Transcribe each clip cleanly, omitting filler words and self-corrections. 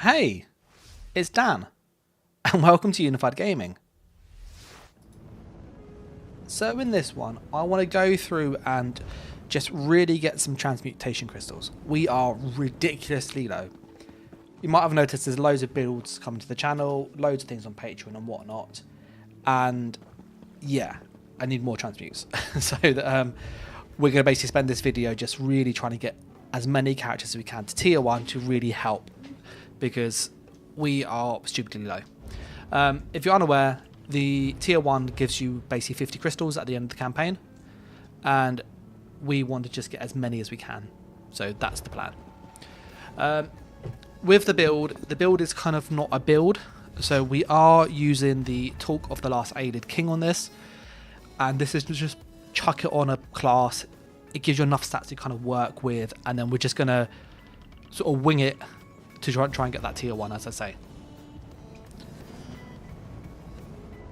Hey, it's Dan, and welcome to Unified Gaming. So in this one, I want to go through and just really get some transmutation crystals. We are ridiculously low. You might have noticed there's loads of builds coming to the channel, loads of things on Patreon and whatnot, and yeah, I need more transmutes. So that, we're going to basically spend this video just really trying to get as many characters as we can to tier 1 to really help, because we are stupidly low. If you're unaware, the tier 1 gives you basically 50 crystals at the end of the campaign, and we want to just get as many as we can. So that's the plan. With the build is kind of not a build, so we are using the Talk of the Last Aided King on this, and this is just chuck it on a class. It gives you enough stats to kind of work with, and then we're just going to sort of wing it to try and get that tier 1, as I say.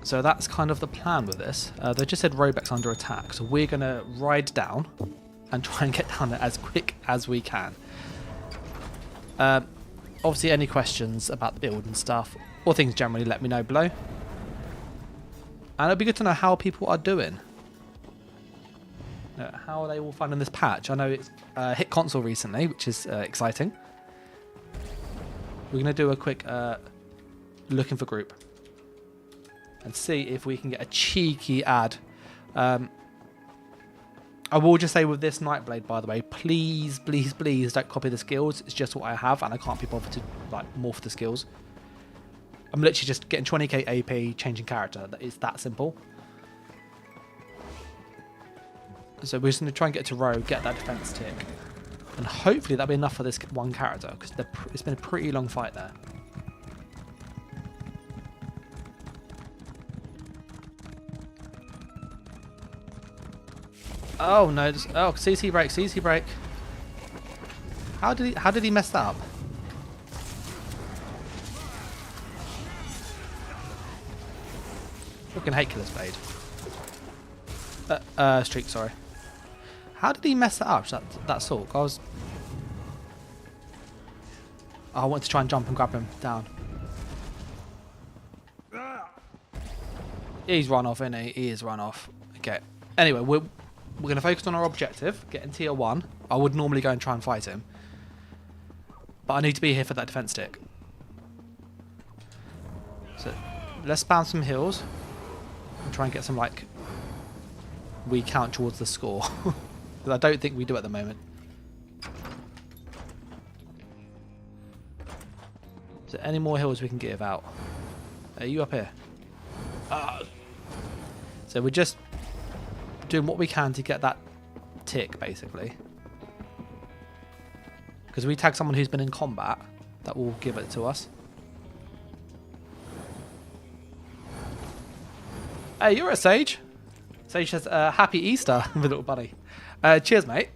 So that's kind of the plan with this. They just said Robek's under attack, so we're going to ride down and try and get down there as quick as we can. Obviously, any questions about the build and stuff, or things generally, let me know below. And it'd be good to know how people are doing. How are they all finding this patch? I know it's hit console recently, which is exciting. We're going to do a quick looking for group and see if we can get a cheeky ad. I will just say with this Nightblade, by the way, please, please, please don't copy the skills. It's just what I have, and I can't be bothered to morph the skills. I'm literally just getting 20k AP, changing character. It's that simple. So we're just going to try and get to row, get that defense tick, and hopefully that'll be enough for this one character, because it's been a pretty long fight there. Oh no! Oh, CC break, CC break. How did he mess that up? Fucking hate Killer's Blade. Streak, sorry. How did he mess that up? That Sork? I want to try and jump and grab him down. He's run off, isn't he? He is run off. Okay. Anyway, we're going to focus on our objective, getting tier 1. I would normally go and try and fight him, but I need to be here for that defense stick. So let's spam some heals and try and get some we count towards the score. Because I don't think we do at the moment. So any more heals we can give out? Are you up here? So we're just doing what we can to get that tick, basically. Because we tag someone who's been in combat, that will give it to us. Hey, you're a Sage. Sage says, happy Easter, my little buddy. Cheers, mate.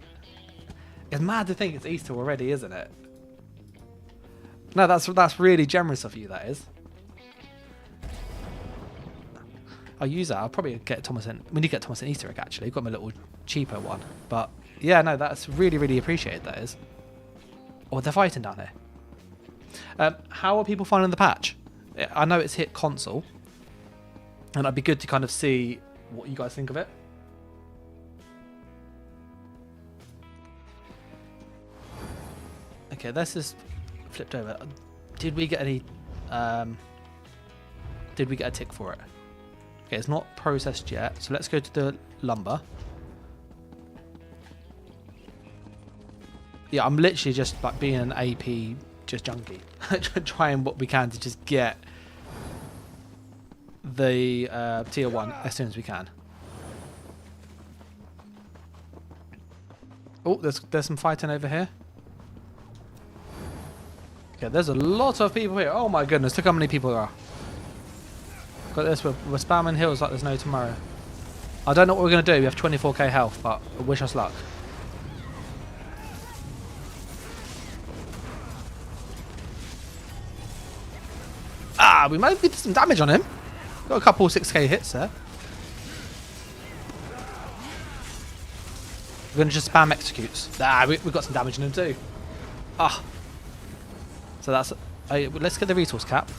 It's mad to think it's Easter already, isn't it? No, that's really generous of you, that is. I'll use that. I'll probably get Thomas in. We need to get Thomas an Easter egg, actually. I've got my little cheaper one. But, yeah, no, that's really, really appreciated, that is. Oh, they're fighting down here. How are people finding the patch? I know it's hit console, and it'd be good to kind of see what you guys think of it. Okay, this is flipped over. Did we get any? Did we get a tick for it? Okay, it's not processed yet, so let's go to the lumber. Yeah, I'm literally just being an AP just junkie, trying what we can to just get the tier 1 as soon as we can. Oh, there's some fighting over here. Okay, there's a lot of people here. Oh my goodness, look how many people there are. Got this, we're spamming heals like there's no tomorrow. I don't know what we're going to do. We have 24k health, but wish us luck. We might have did some damage on him. Got a couple 6k hits there. We're going to just spam executes. We've got some damage on him too. So that's let's get the resource cap.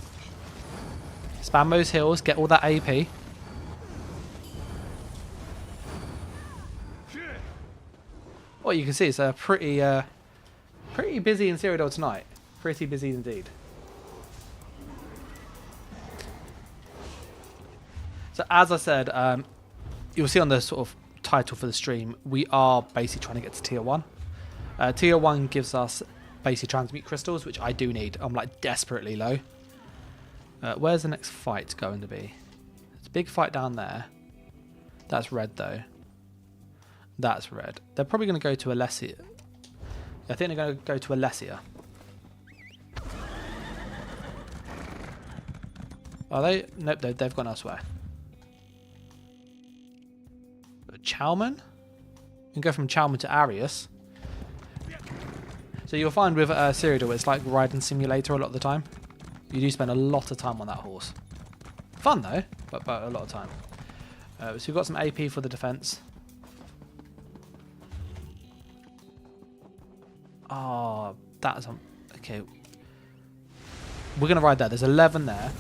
Spam those heals, get all that AP. Well, you can see it's a pretty busy in Cyordiil tonight. Pretty busy indeed. So as I said, you'll see on the sort of title for the stream, we are basically trying to get to tier 1. Tier 1 gives us basically transmute crystals, which I do need. I'm like desperately low. Where's the next fight going to be? It's a big fight down there. That's red though. That's red. They're probably going to go to Alesia. I think they're going to go to Alesia. Are they? Nope, they've gone elsewhere. Chalman? You can go from Chalman to Arius. So you'll find with Cyordiil, it's like riding simulator a lot of the time. You do spend a lot of time on that horse. Fun though, but a lot of time. So we've got some AP for the defense. Oh, that's okay. We're gonna ride there. There's 11 there.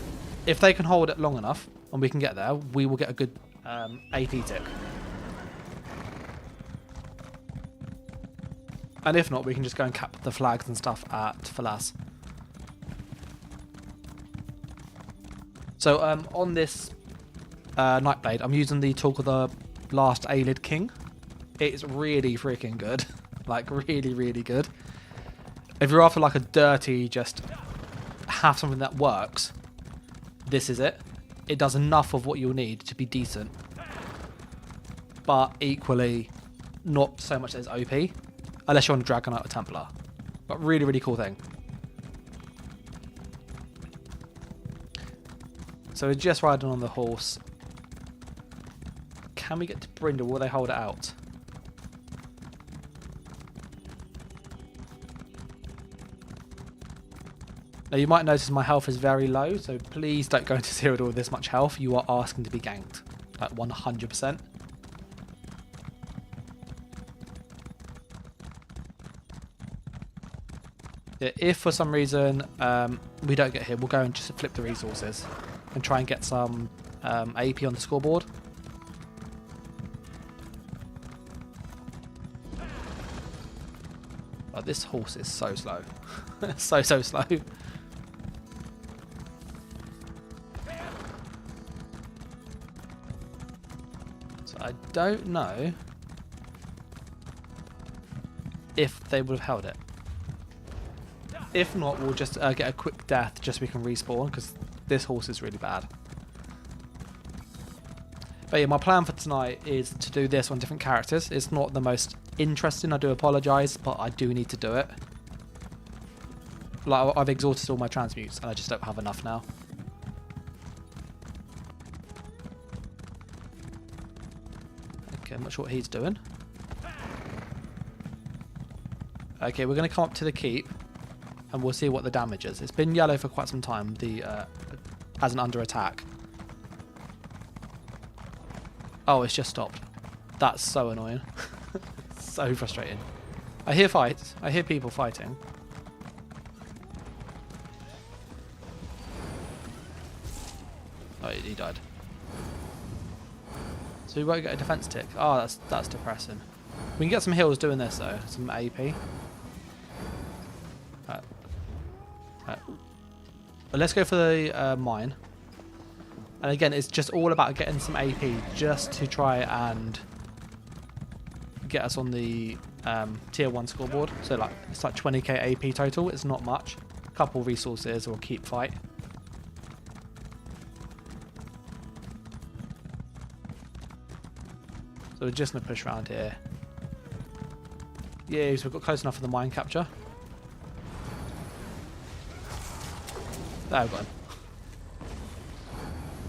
If they can hold it long enough and we can get there, we will get a good AP tick. And if not, we can just go and cap the flags and stuff at Falas. So on this Nightblade, I'm using the Talk of the Last Aelid King. It's really freaking good. Like, really, really good. If you're after like a dirty, just have something that works, this is it. It does enough of what you'll need to be decent. But equally, not so much as OP. Unless you're on a Dragonite or Templar. But really, really cool thing. So we're just riding on the horse. Can we get to Brindle? Will they hold it out? Now you might notice my health is very low, so please don't go into Cyordiil with this much health. You are asking to be ganked. Like 100%. If for some reason we don't get here, we'll go and just flip the resources and try and get some AP on the scoreboard. Oh, this horse is so slow. so slow. So I don't know if they would have held it. If not, we'll just get a quick death just so we can respawn, because this horse is really bad. But yeah, my plan for tonight is to do this on different characters. It's not the most interesting, I do apologise, but I do need to do it. Like, I've exhausted all my transmutes and I just don't have enough now. Okay, I'm not sure what he's doing. Okay, we're going to come up to the keep. And we'll see what the damage is. It's been yellow for quite some time, as an under attack. Oh, it's just stopped. That's so annoying. So frustrating. I hear fights. I hear people fighting. Oh, he died. So we won't get a defense tick. Oh, that's depressing. We can get some heals doing this though. Some AP. Let's go for the mine. And again, it's just all about getting some AP just to try and get us on the tier 1 scoreboard. So like it's like 20k AP total. It's not much. A couple resources or keep fight. So we're just going to push around here. Yeah, so we've got close enough for the mine capture. There we go.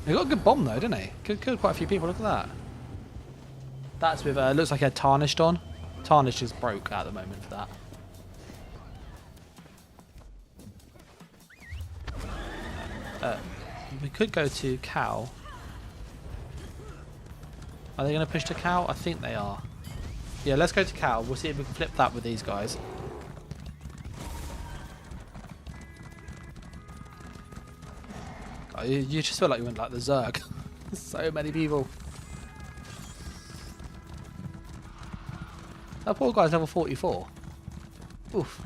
He got a good bomb though, didn't he? Killed quite a few people. Look at that. That's with looks like he had Tarnished on. Tarnished is broke at the moment for that. We could go to Cow. Are they going to push to Cow? I think they are. Yeah, let's go to Cow. We'll see if we can flip that with these guys. You just feel like you went like the Zerg. So many people. That poor guy's level 44. Oof.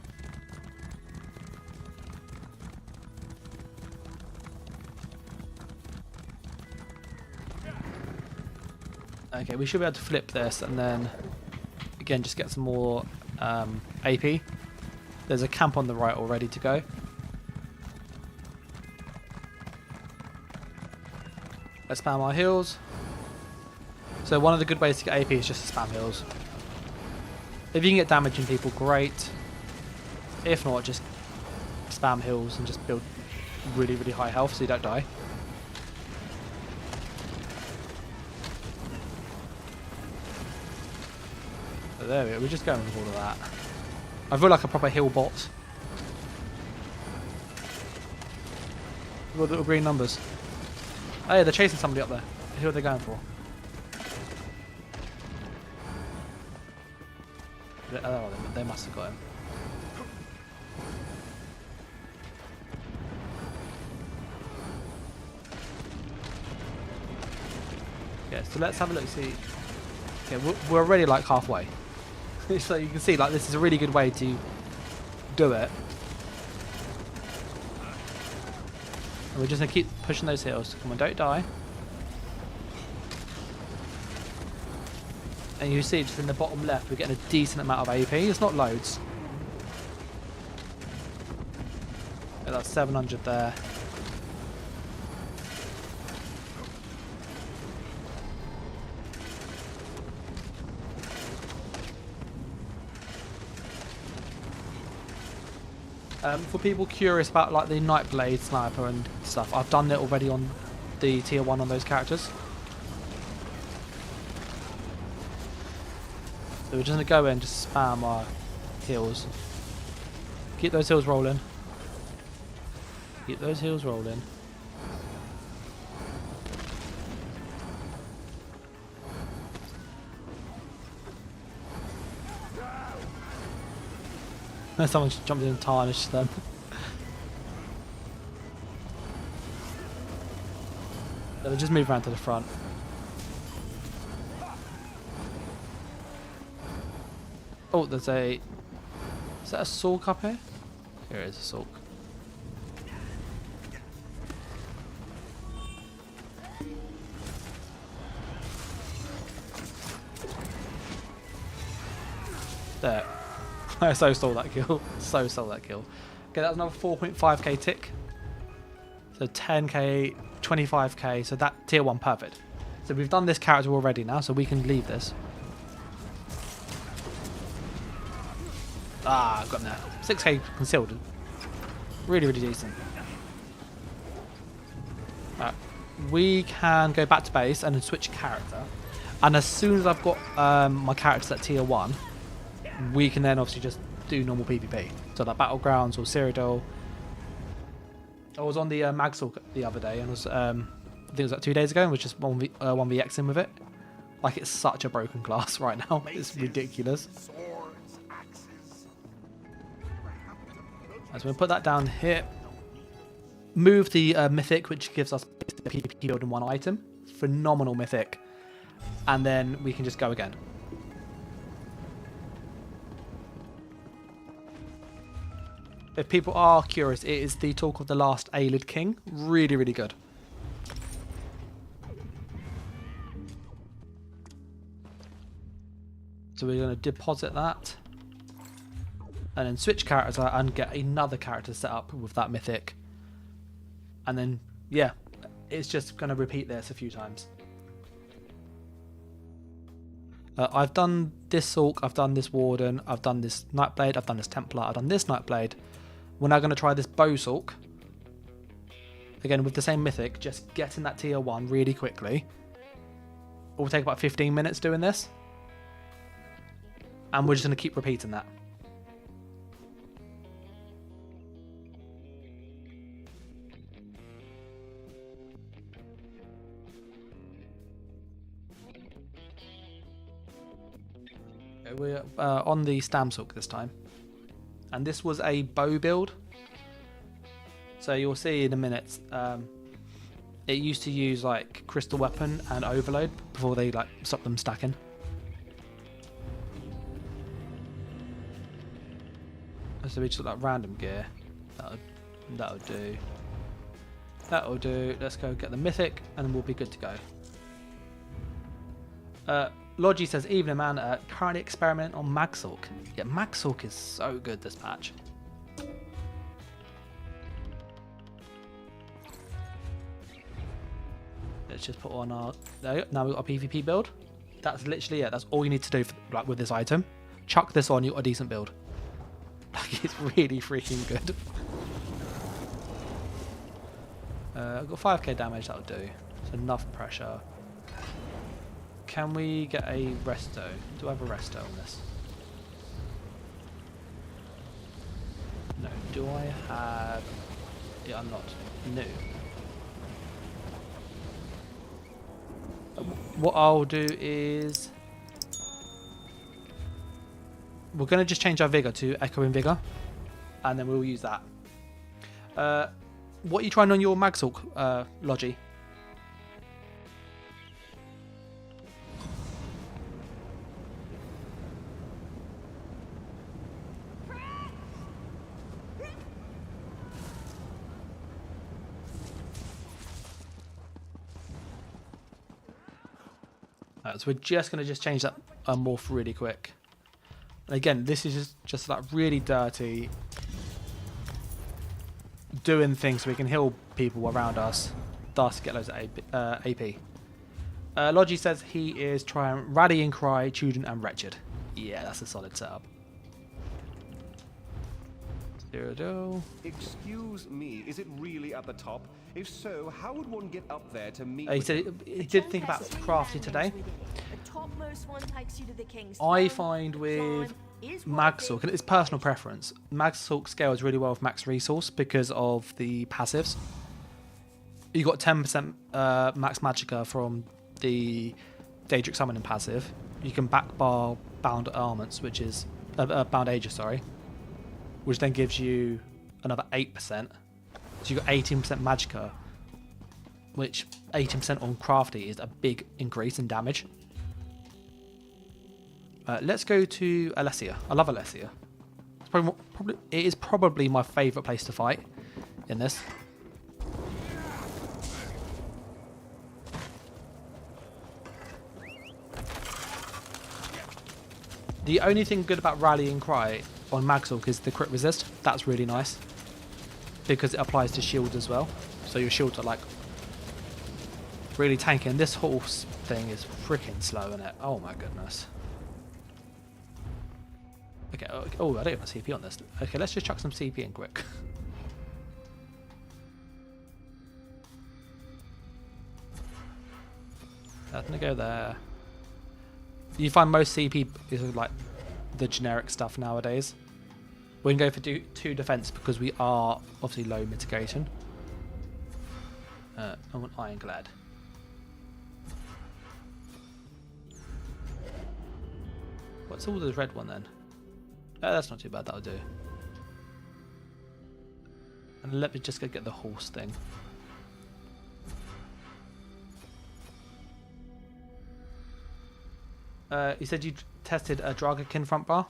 Okay, we should be able to flip this and then again just get some more AP. There's a camp on the right all ready to go. Let's spam our heals. So one of the good ways to get AP is just to spam heals. If you can get damage in people, great. If not, just spam heals and just build really, really high health so you don't die. So there we go, we're just going with all of that. I feel like a proper heal bot. We've got little green numbers. Oh yeah, they're chasing somebody up there. Who are they going for? Oh, they must have got him. Yeah, so let's have a look, see. Okay, we're already like halfway. So you can see like this is a really good way to do it. And we're just going to keep pushing those heals. Come on, don't die. And you see just in the bottom left we're getting a decent amount of AP. It's not loads. Yeah, that's 700 there. For people curious about like the Nightblade sniper and stuff, I've done it already on the tier 1 on those characters. So we're just going to go in and just spam our heals. Keep those heals rolling. Keep those heals rolling. Someone jumped in and tarnished them. So they just move around to the front. Oh, there's a... Is that a Sulk up here? Here is a Sulk. There. I so stole that kill. So stole that kill. Okay, that's another 4.5k tick. So 10k, 25k. So that tier 1 perfect. So we've done this character already now, so we can leave this. Ah, I've got him there. 6k concealed. Really, really decent. Right. We can go back to base and then switch character. And as soon as I've got my characters at tier 1, we can then obviously just do normal PvP. So like Battlegrounds or Cyordiil. I was on the Magsul the other day and was I think it was like 2 days ago and was just 1vxing with it. Like it's such a broken class right now. It's ridiculous. So we're going to put that down here. Move the mythic, which gives us PvP build in one item. Phenomenal mythic. And then we can just go again. If people are curious, it is the Talk of the Last Aelid King. Really, really good. So we're going to deposit that. And then switch character and get another character set up with that mythic. And then, yeah, it's just going to repeat this a few times. I've done this Sulk, I've done this Warden, I've done this Nightblade, I've done this Templar, I've done this Nightblade. We're now going to try this Bow Sulk. Again, with the same mythic, just getting that tier 1 really quickly. It will take about 15 minutes doing this. And we're just going to keep repeating that. We're on the Stam Sulk this time. And this was a bow build. So you'll see in a minute, It used to use like crystal weapon and overload before they like stopped them stacking. So we just got like random gear. That'll do. That'll do. Let's go get the mythic and then we'll be good to go. Logi says, evening man, currently experiment on Magsalk. Yeah, Magsalk is so good this patch. Let's just put on our, there, now we've got a PvP build. That's literally it. That's all you need to do for, like, with this item. Chuck this on, you've got a decent build. Like, it's really freaking good. I've got 5k damage, that'll do. It's enough pressure. Can we get a resto? Do I have a resto on this? No. Do I have... Yeah, I'm not new. What I'll do is... We're going to just change our Vigor to Echoing Vigor. And then we'll use that. What are you trying on your Magsalk, Logi? So we're just going to change that morph really quick. And again, this is just like really dirty, doing things so we can heal people around us, thus get loads of AP. Logi says he is trying Rallying Cry, Children and Wretched. Yeah, that's a solid setup. Cyordiil. Excuse me, is it really at the top? If so, how would one get up there to meet? He said he did think about crafty today. I find with Magsalk, and it's personal preference, Magsalk scales really well with max resource because of the passives. You got 10% max magicka from the Daedric Summoning passive. You can backbar Bound Armaments, which is Bound Aegis, sorry, which then gives you another 8%. So you got 18% magicka, which 18% on crafty is a big increase in damage. Let's go to Alessia. I love Alessia. It is probably my favourite place to fight in this. The only thing good about Rallying Cry on Magsalk is the crit resist. That's really nice because it applies to shields as well. So your shields are like really tanking. This horse thing is freaking slow, isn't it? Oh my goodness. Okay, oh, I don't have a CP on this. Okay, let's just chuck some CP in quick. That's gonna go there. You find most CP is like the generic stuff nowadays. We can go for 2 defense because we are obviously low mitigation. I want Ironclad. What's all this red one then? That's not too bad, that'll do. And let me just go get the horse thing. You said you tested a Dragakin front bar,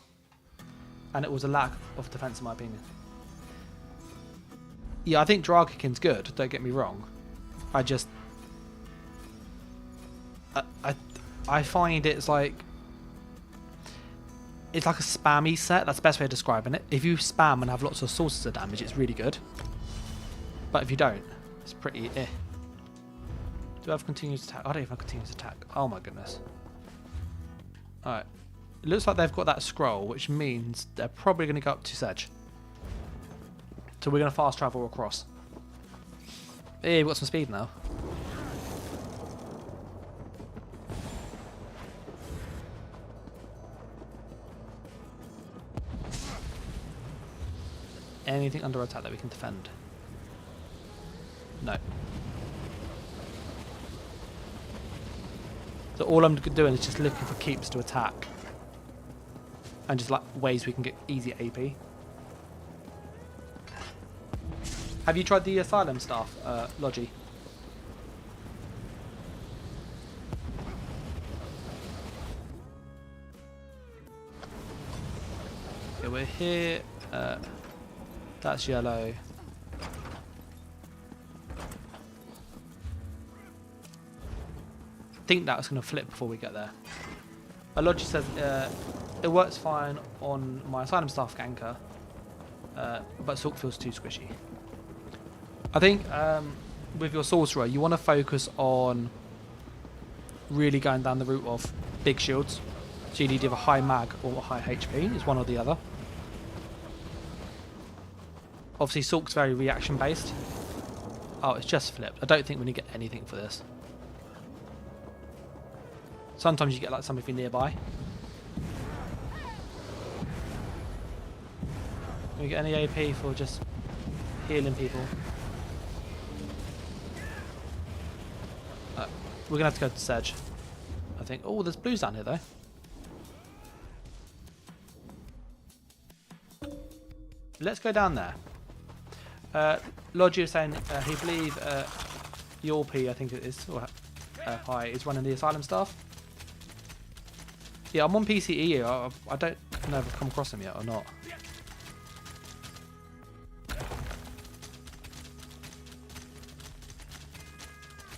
and it was a lack of defense in my opinion. Yeah, I think Dragakin's good, don't get me wrong. I just... I find it's like a spammy set. That's the best way of describing it. If you spam and have lots of sources of damage, it's really good. But if you don't, it's pretty eh. Do I have continuous attack? I don't even have continuous attack. Oh my goodness. Alright. It looks like they've got that scroll, which means they're probably going to go up to Sedge. So we're going to fast travel across. Hey, we've got some speed now. Anything under attack that we can defend? No. So all I'm doing is just looking for keeps to attack. And just like ways we can get easy AP. Have you tried the Asylum staff, Logi? Okay, we're here. That's yellow. I think that's going to flip before we get there. My logic says it works fine on my Asylum Staff ganker, but Sork feels too squishy. I think with your Sorcerer, you want to focus on really going down the route of big shields. So you need either high mag or high HP. It's one or the other. Obviously, Sork's very reaction based. Oh, it's just flipped. I don't think we're going to get anything for this. Sometimes you get like something nearby. Can we get any AP for just healing people? We're going to have to go to Sedge, I think. Oh, there's blues down here though. Let's go down there. Logi is saying he believes Yorpi, I think it is, or Pi, is running the Asylum Staff. Yeah, I'm on PCE here. I don't know if I've come across him yet or not.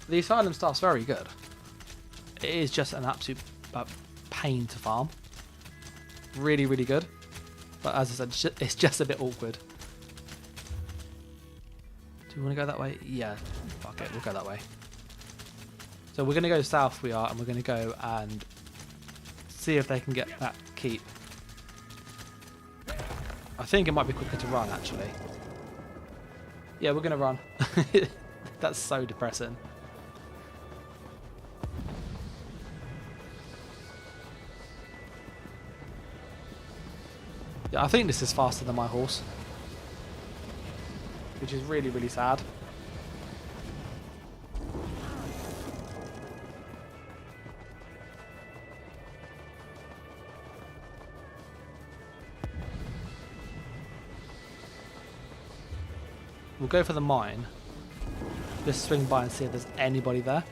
The Asylum Staff's very good. It is just an absolute pain to farm. Really, really good. But as I said, it's just a bit awkward. Do we want to go that way? Yeah, fuck it, we'll go that way. So we're going to go south, we are, and we're going to go and see if they can get that keep. I think it might be quicker to run, actually. Yeah, we're going to run. That's so depressing. Yeah, I think this is faster than my horse, which is really, really sad. We'll go for the mine. Just swing by and see if there's anybody there.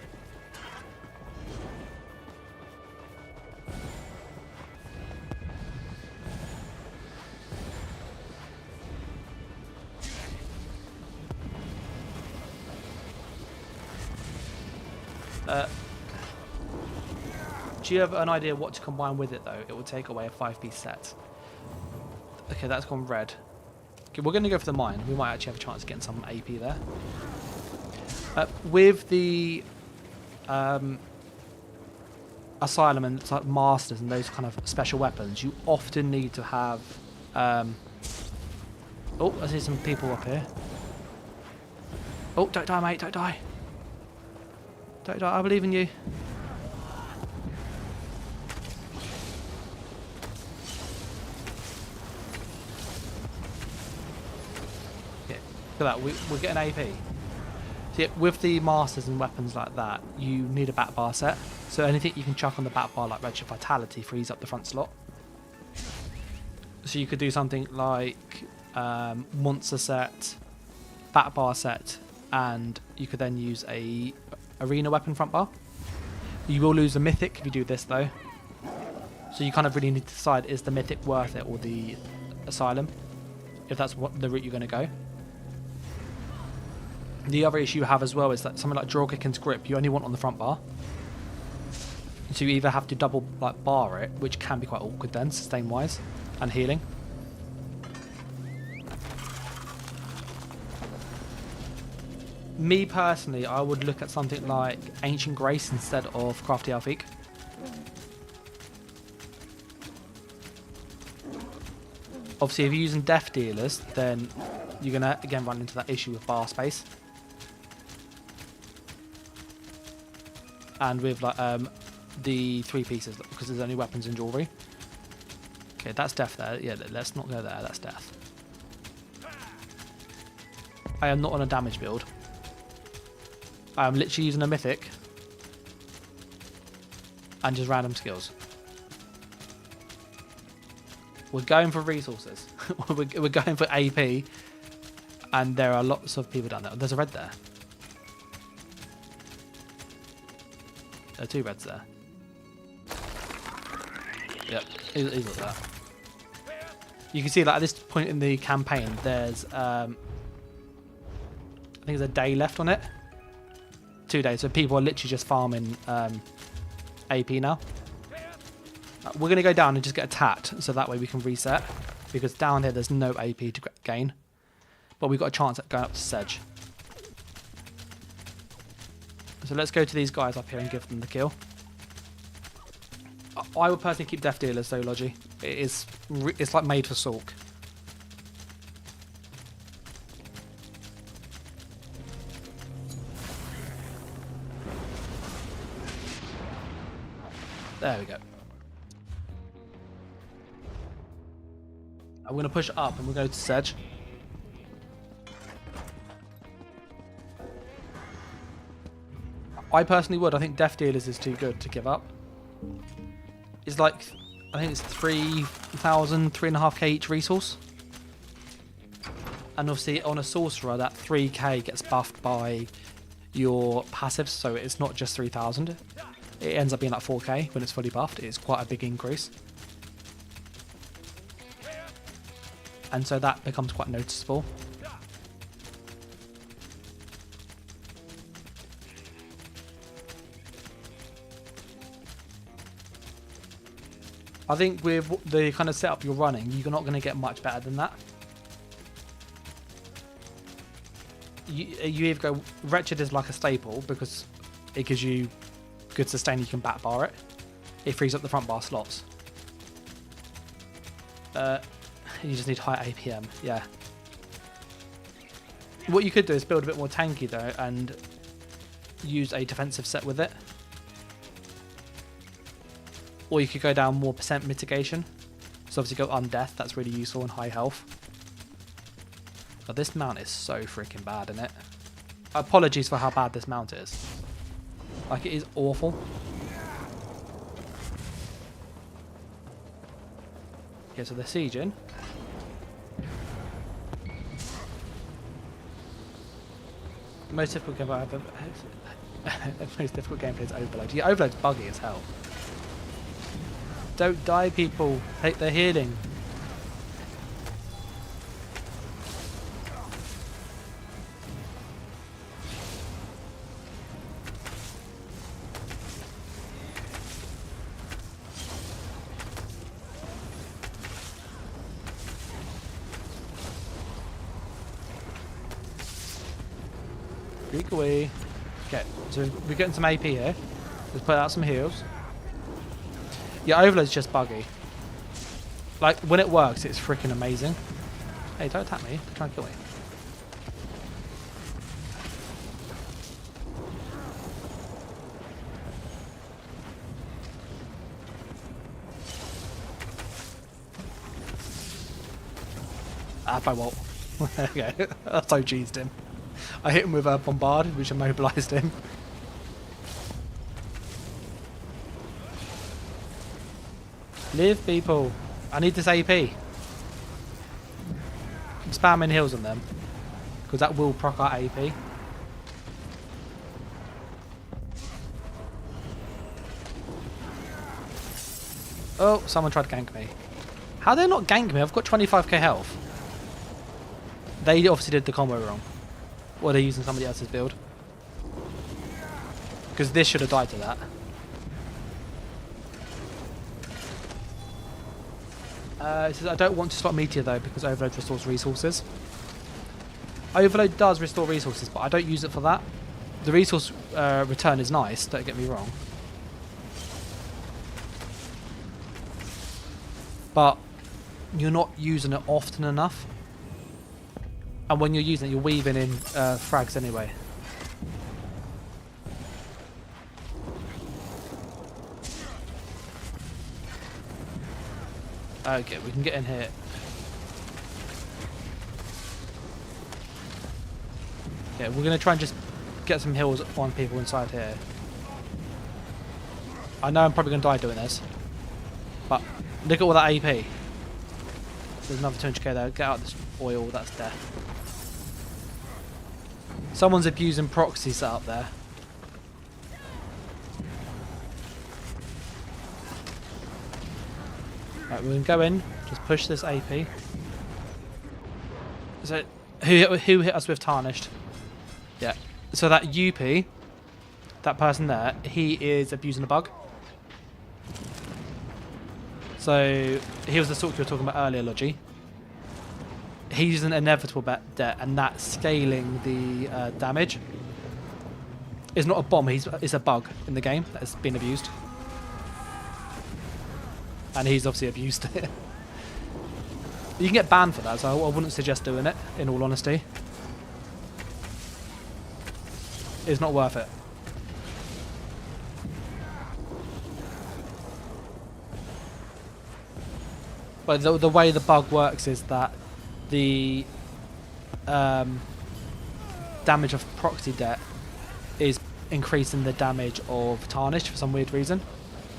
Do you have an idea what to combine with it though? It will take away a 5-piece set. Okay, that's gone red. Okay, we're going to go for the mine. We might actually have a chance of getting some AP there. With the Asylum and like Masters and those kind of special weapons, you often need to have... oh, I see some people up here. Oh, don't die, mate, don't die. Don't die, I believe in you. Look at that, we're getting AP. See, with the Masters and weapons like that, you need a back bar set. So anything you can chuck on the back bar, like Redshift Vitality, frees up the front slot. So you could do something like monster set, back bar set, and you could then use a arena weapon front bar. You will lose a mythic if you do this though. So you kind of really need to decide, is the mythic worth it or the Asylum, if that's what the route you're going to go. The other issue you have as well is that something like Draw Kick and Grip you only want on the front bar. So you either have to double like bar it, which can be quite awkward then, sustain wise, and healing. Me personally, I would look at something like Ancient Grace instead of Crafty Alfiq. Obviously, if you're using Death Dealers, then you're going to again run into that issue with bar space. And with like the 3 pieces, because there's only weapons and jewellery. Okay, that's death there. Yeah, let's not go there. That's death. I am not on a damage build. I am literally using a mythic and just random skills. We're going for resources. We're going for AP, and there are lots of people down there. There's a red there. There are 2 reds there. Yep, he's like that. You can see like at this point in the campaign, there's I think there's a day left on it. 2 days, so people are literally just farming AP now. We're going to go down and just get attacked, so that way we can reset. Because down here there's no AP to gain. But we've got a chance at going up to Sedge. So let's go to these guys up here and give them the kill. I would personally keep Death Dealers though, Logi. It's like made for Salk. There we go. I'm going to push up and we'll go to Sedge. I personally would. I think Death Dealers is too good to give up. It's like, I think it's 3,000, 3.5k each resource. And obviously on a sorcerer, that 3k gets buffed by your passives, so it's not just 3,000. It ends up being like 4k when it's fully buffed. It's quite a big increase. And so that becomes quite noticeable. I think with the kind of setup you're running, you're not going to get much better than that. You either go Wretched is like a staple because it gives you good sustain, you can back bar it. It frees up the front bar slots. You just need high APM, yeah. What you could do is build a bit more tanky though and use a defensive set with it. Or you could go down more percent mitigation. So obviously go undeath, that's really useful and high health. But this mount is so freaking bad, isn't it? Apologies for how bad this mount is. Like, it is awful. Okay, so they're sieging. The most difficult game I've ever... the most difficult gameplay is Overload. Yeah, Overload's buggy as hell. Don't die, people. Take their healing. Creak away. Okay, so we're getting some AP here. Let's put out some heals. Yeah, Overload's just buggy. Like, when it works, it's freaking amazing. Hey, don't attack me. Try and kill me. Ah, by Walt. There we go. I so cheesed him. I hit him with a bombard, which immobilized him. Live, people. I need this AP. I'm spamming heals on them. Because that will proc our AP. Oh, someone tried to gank me. How did they not gank me? I've got 25k health. They obviously did the combo wrong. Or they're using somebody else's build. Because this should have died to that. It says I don't want to swap Meteor though because Overload restores resources. Overload does restore resources, but I don't use it for that. The resource return is nice, don't get me wrong. But you're not using it often enough. And when you're using it, you're weaving in frags anyway. Okay, we can get in here. Yeah, we're going to try and just get some heals on people inside here. I know I'm probably going to die doing this. But look at all that AP. There's another 200k there. Get out this oil, that's death. Someone's abusing proxy set up there. Right, we're going to go in, just push this AP. So, who hit us with Tarnished? Yeah. So that UP, that person there, he is abusing a bug. So, he was the sort you were talking about earlier, Logi. He's an inevitable debt, and that's scaling the damage. It's not a bomb, it's a bug in the game that has been abused. And he's obviously abused it. You can get banned for that, so I wouldn't suggest doing it, in all honesty. It's not worth it. But the way the bug works is that the damage of proxy debt is increasing the damage of Tarnished for some weird reason.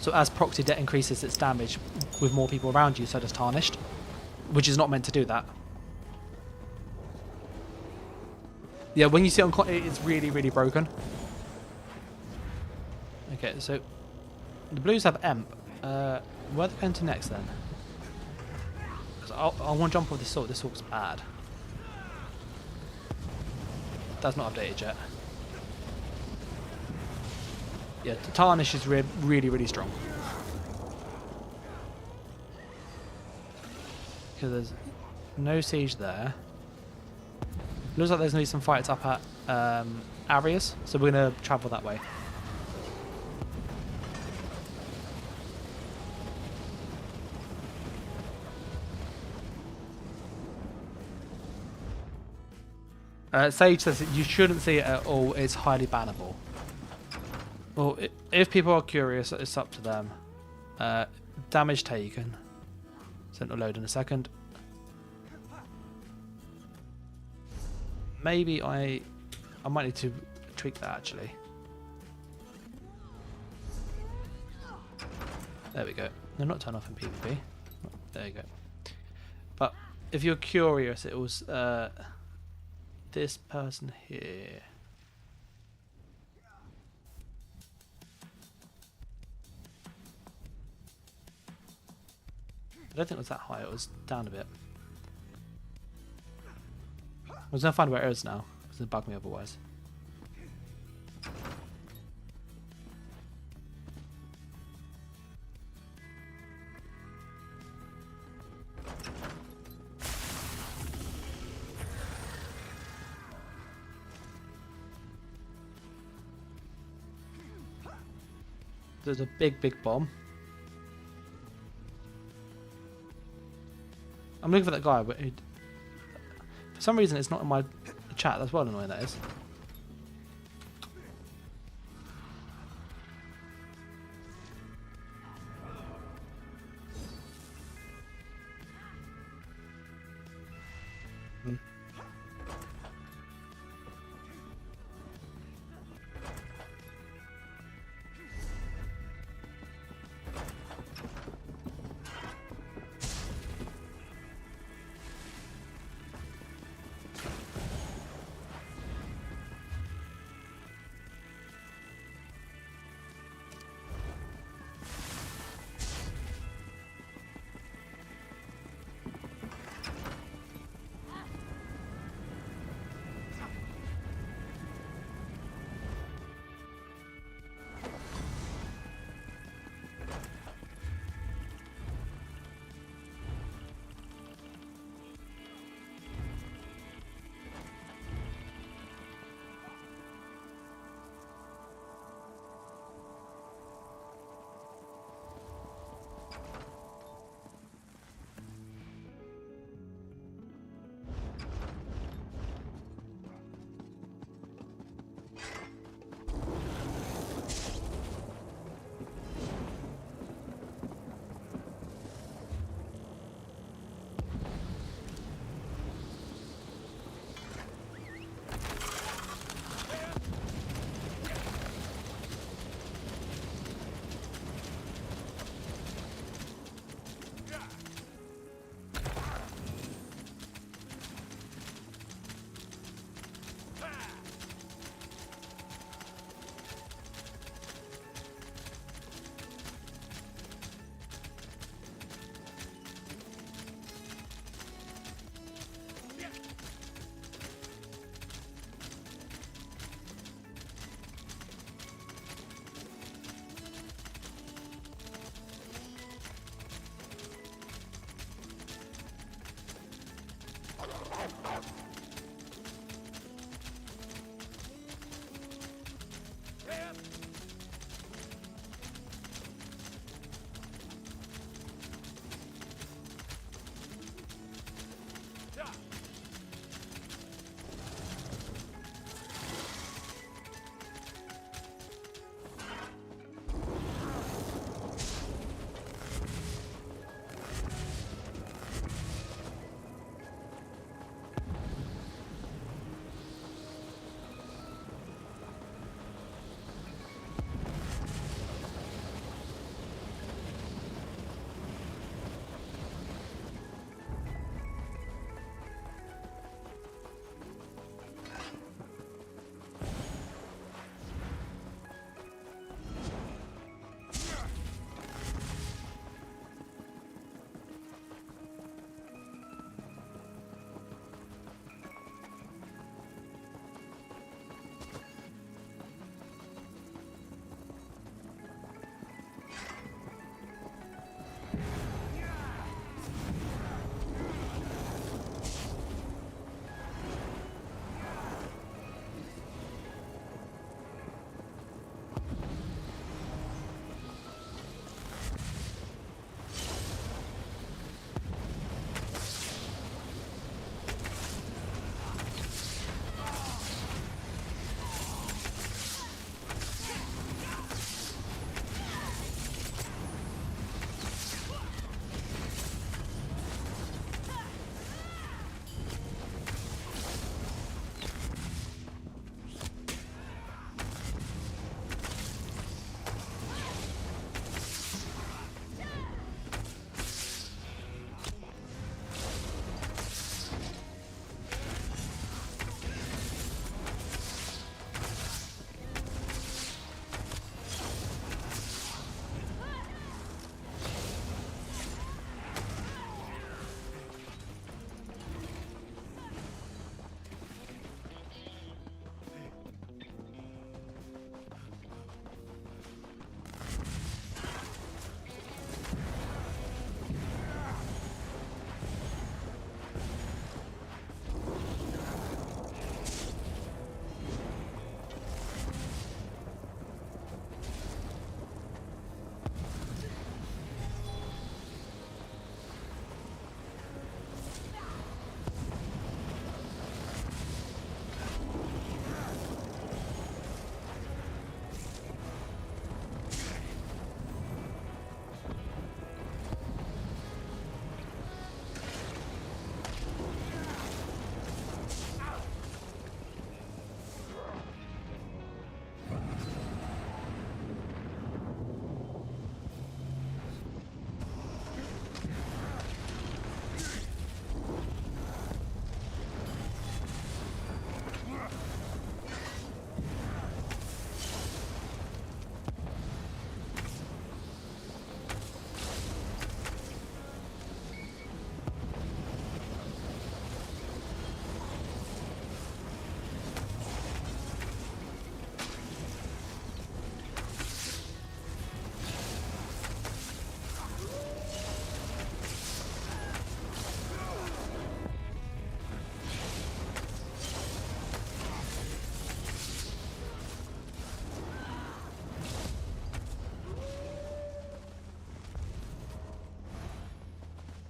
So as proxy debt increases its damage with more people around you, so does Tarnished, which is not meant to do that. Yeah, when you see it on it's really, really broken. Okay, so the Blues have Emp. Where are they going to next then? Because I want to jump off this sword. This sword's bad. That's not updated yet. Yeah, Tarnish is really, really strong. Because there's no siege there. Looks like there's going to be some fights up at Arias, so we're going to travel that way. Sage says that you shouldn't see it at all, it's highly bannable. Well, if people are curious, it's up to them. Damage taken. Sent to load in a second. Maybe I might need to tweak that actually. There we go. No, not turn off in PvP. There you go. But if you're curious, it was this person here. I don't think it was that high, it was down a bit. I was going to find where it is now, because it'd bug me otherwise. There's a big bomb. I'm looking for that guy, but for some reason it's not in my chat. That's well annoying, that is.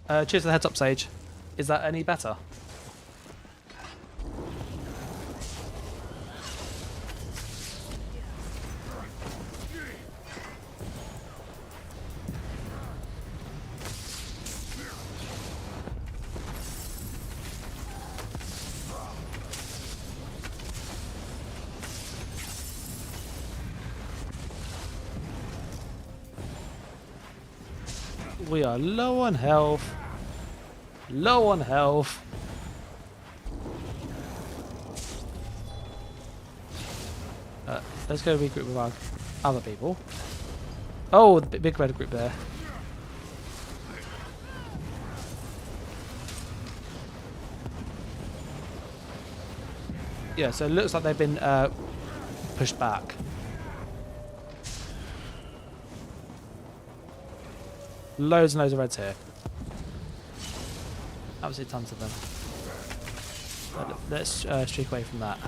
Cheers for the heads up, Sage. Is that any better? We are low on health. Low on health. Let's go regroup with our other people. Oh, the big red group there. Yeah, so it looks like they've been pushed back. Loads and loads of reds here. Absolutely tons of them. But let's streak away from that.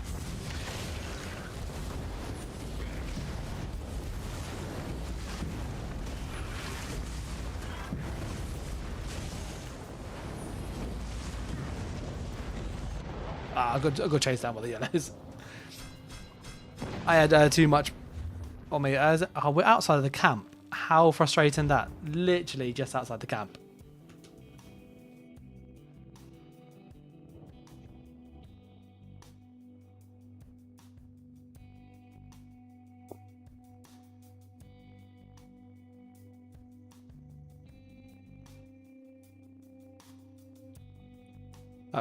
I've got to chase down with the yellows. I had too much on me. We're outside of the camp. How frustrating that. Literally just outside the camp.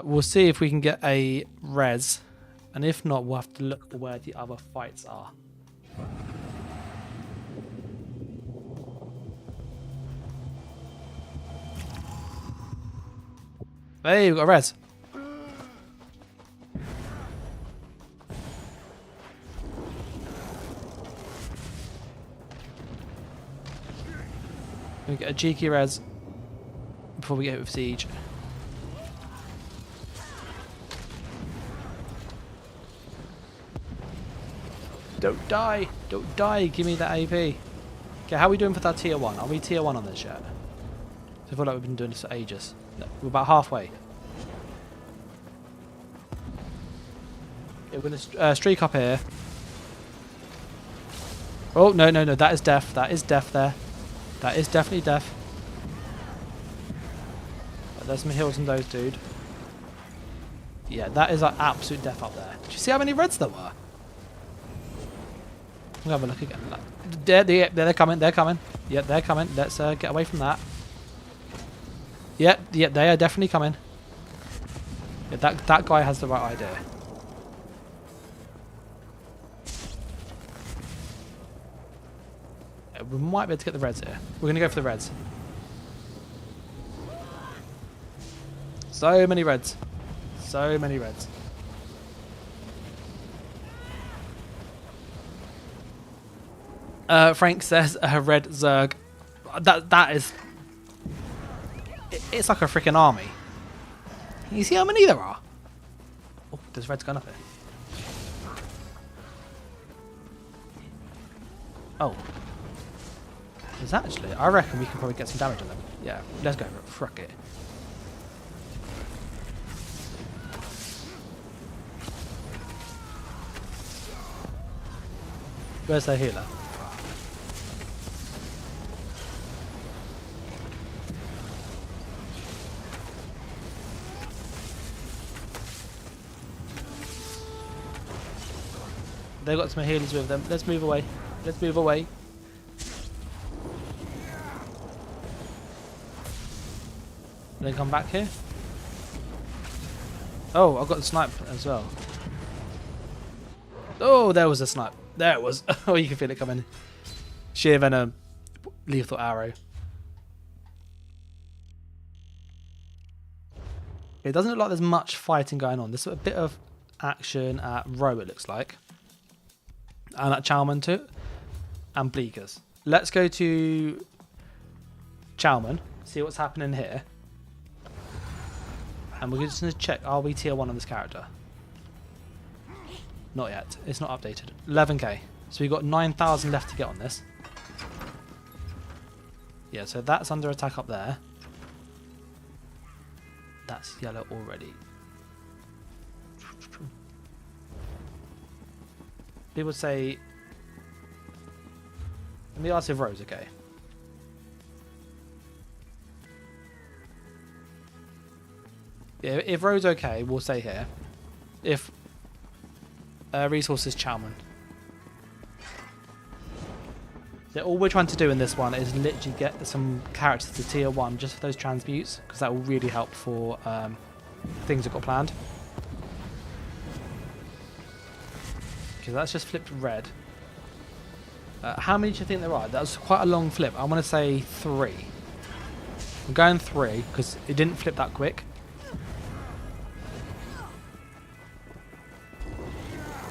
We'll see if we can get a res, and if not, we'll have to look for where the other fights are. Hey, we've got a res. We get a cheeky res before we get hit with siege. Don't die! Don't die! Give me that AP. Okay, how are we doing for that tier 1? Are we tier 1 on this yet? I feel like we've been doing this for ages. No, we're about halfway. Yeah, we're going to streak up here. Oh, no, no, no. That is death. That is death there. That is definitely death. But there's some heals on those, dude. Yeah, that is like absolute death up there. Did you see how many reds there were? We'll have a look again. They're coming. They're coming. Yeah, they're coming. Let's get away from that. Yeah, they are definitely coming. Yeah, that guy has the right idea. Yeah, we might be able to get the reds here. We're going to go for the reds. So many reds. So many reds. Frank says red Zerg. That is... It's like a freaking army. You see how many there are? Oh, there's reds going up here. Oh. There's actually... I reckon we can probably get some damage on them. Yeah, let's go. Fuck it. Where's their healer? They've got some healers with them. Let's move away. Let's move away. They come back here. Oh, I've got the snipe as well. Oh, there was a snipe. There it was. Oh, you can feel it coming. Sheer venom. Lethal arrow. It doesn't look like there's much fighting going on. There's a bit of action at Row, it looks like. And at Chalman too. And Bleakers. Let's go to Chalman. See what's happening here. And we're just going to check, are we tier 1 on this character? Not yet. It's not updated. 11k. So we've got 9,000 left to get on this. Yeah, so that's under attack up there. That's yellow already. People say... Let me ask if Rose okay. Yeah, if Rose okay, we'll stay here. If resources Chalman. So all we're trying to do in this one is literally get some characters to tier 1 just for those transmutes, because that will really help for things we've got planned. Okay, that's just flipped red. How many do you think there are? That was quite a long flip. I want to say 3. I'm going 3 because it didn't flip that quick.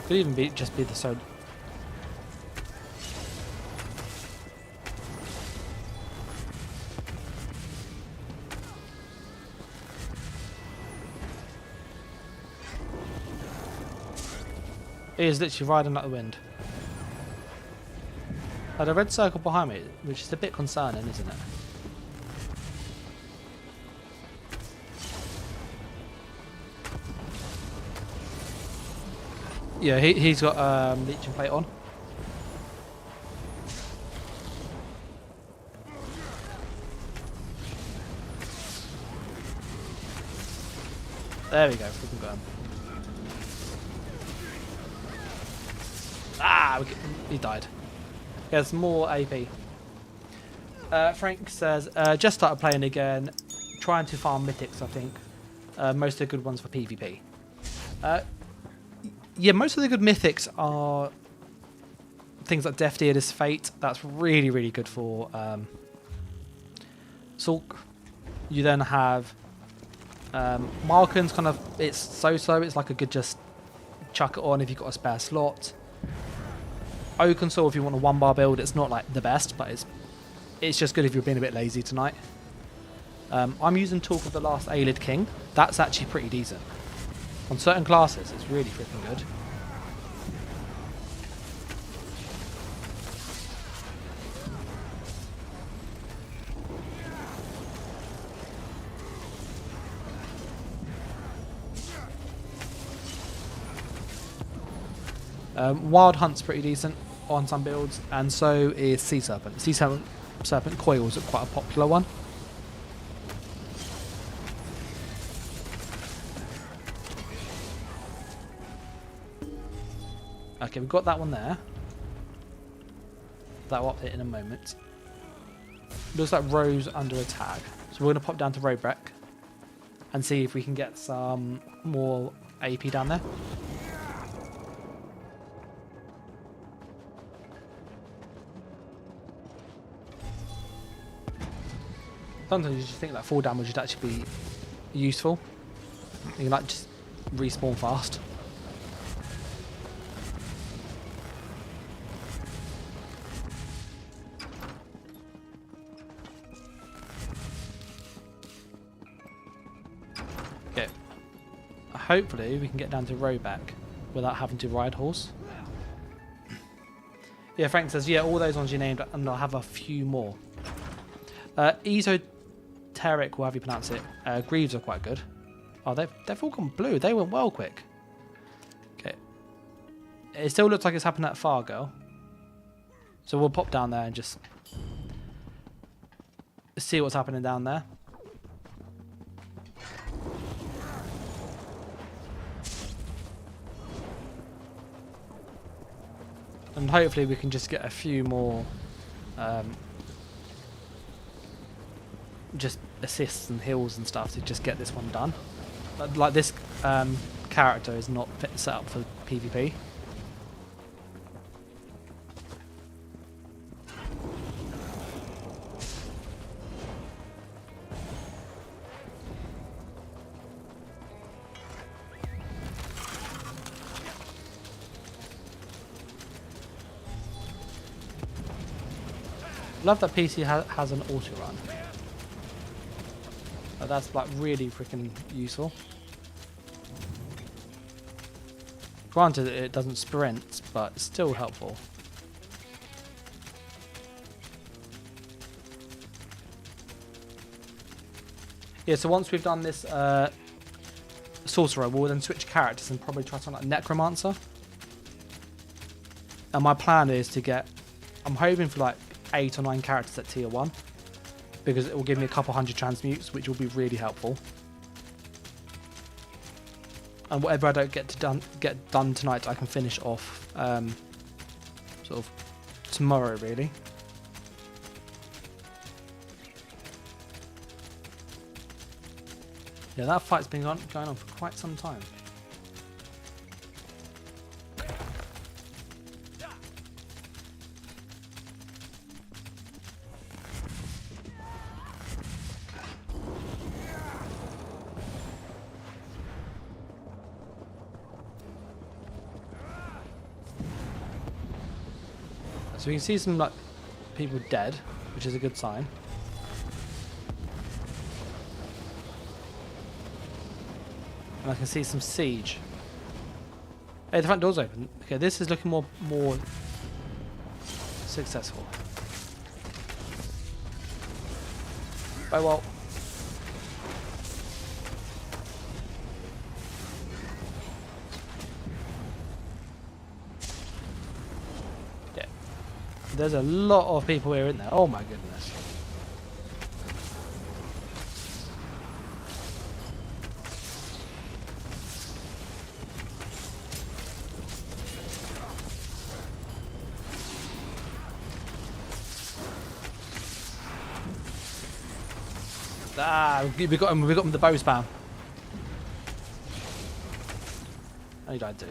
Could even be just be the soda. It is literally riding like the wind. The red circle behind me, which is a bit concerning, isn't it? Yeah, he's got leeching plate on. There we go, freaking got him. Ah, he died. He has more AP. Frank says, just started playing again, trying to farm mythics, I think. Most of the good ones for PvP. Yeah, most of the good mythics are things like Death Dealer's Fate. That's really, really good for Sulk. You then have Marken's kind of, it's so-so. It's like a good just chuck it on if you've got a spare slot. Oakensaw, if you want a 1-bar build, it's not like the best, but it's just good if you're being a bit lazy tonight. I'm using Talk of the Last Aelid King. That's actually pretty decent. On certain classes, it's really freaking good. Wild Hunt's pretty decent on some builds, and so is Sea Serpent. Sea Serpent Coils are quite a popular one. Okay, we've got that one there. That will update in a moment. Looks like Rose under attack. So we're going to pop down to Roadbreak and see if we can get some more AP down there. Sometimes you just think that 4 damage would actually be useful. You can like just respawn fast. Okay. Hopefully we can get down to Roback without having to ride horse. Yeah, Frank says, yeah, all those ones you named, and I'll have a few more. Esoteric, however you pronounce it, Greaves are quite good. Oh, they've all gone blue. They went well quick. Okay. It still looks like it's happened at Fargo. So we'll pop down there and just see what's happening down there. And hopefully we can just get a few more just assists and heals and stuff to just get this one done. Like this character is not set up for PvP. Love that PC has an auto run. That's like really freaking useful. Granted, it doesn't sprint, but it's still helpful. Yeah, so once we've done this sorcerer, we'll then switch characters and probably try something like necromancer. And my plan is to get, I'm hoping for like 8 or 9 characters at tier 1, because it will give me a couple hundred transmutes, which will be really helpful. And whatever I don't get done tonight, I can finish off sort of tomorrow, really. Yeah, that fight's been going on for quite some time. So we can see some like people dead, which is a good sign. And I can see some siege. Hey, the front door's open. Okay, this is looking more successful. Oh well. Yeah. There's a lot of people here in there. Oh my goodness. Ah, we got him with the bow spam. Oh, he died too.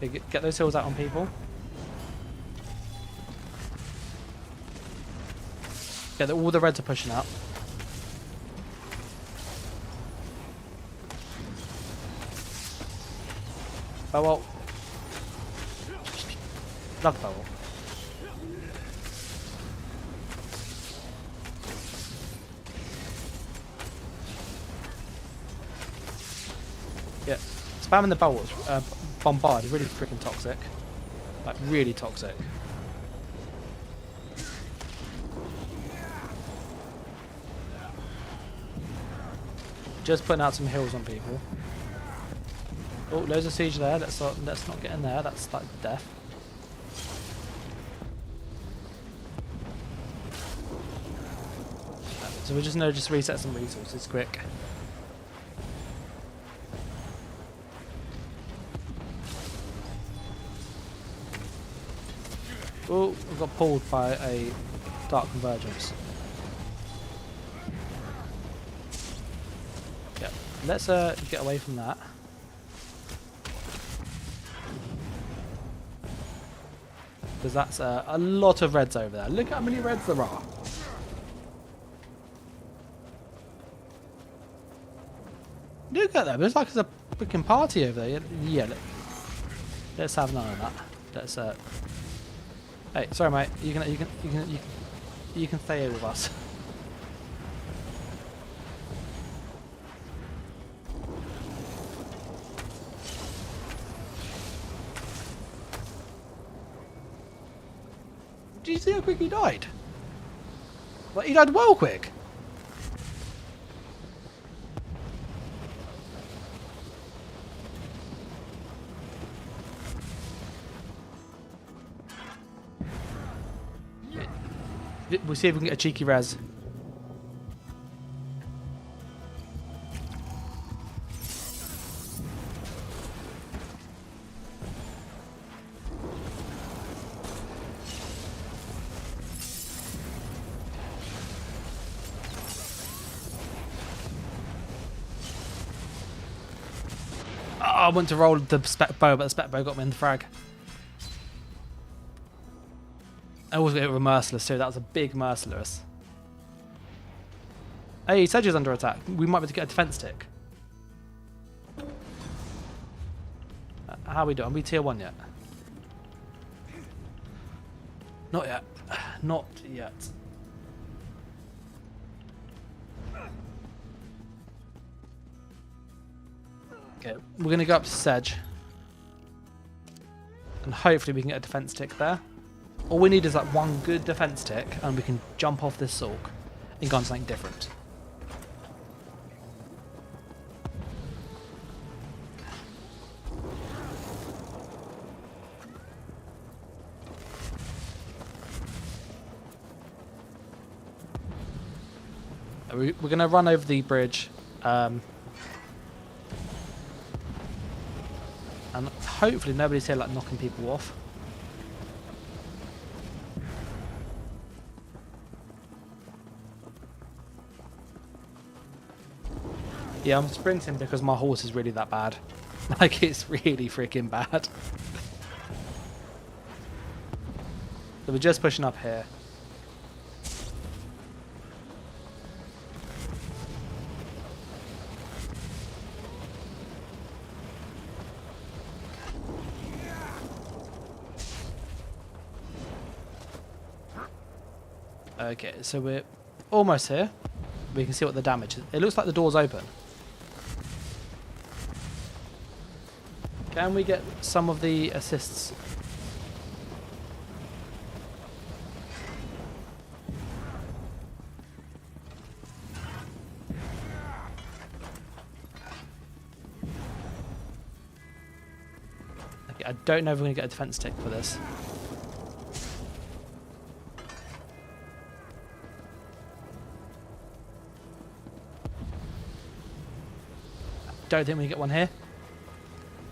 Okay, get those hills out on people. Yeah, all the reds are pushing up. Oh well. Love the bubble. Yeah, spamming the bolts, bombard is really freaking toxic. Like, really toxic. Just putting out some heals on people. Oh, loads of siege there. Let's not get in there. That's like death. So we just know just reset some resources quick. Oh, we got pulled by a dark convergence. Yeah, let's get away from that. Because that's a lot of reds over there. Look how many reds there are. Look at them. It's like there's a freaking party over there. Yeah. Let's have none of that. Let's. Hey, sorry, mate. You can stay here with us. Did you see how quick he died? Like, he died well quick. We'll see if we can get a cheeky res. Oh, I went to roll the spec bow, but the spec bow got me in the frag. I always get it with merciless too. That was a big merciless. Hey, he said he was under attack. We might be able to get a defense tick. How are we doing? Are we tier 1 yet? Not yet. Not yet. Okay, we're going to go up to Sedge. And hopefully we can get a defense tick there. All we need is like one good defense tick and we can jump off this Sulk. and gone something different. We're going to run over the bridge. And hopefully nobody's here like knocking people off. Yeah, I'm sprinting because my horse is really that bad. Like, it's really freaking bad. So we're just pushing up here. Okay, so we're almost here. We can see what the damage is. It looks like the door's open. Can we get some of the assists? Okay, I don't know if we're going to get a defense tick for this. Don't think we get one here.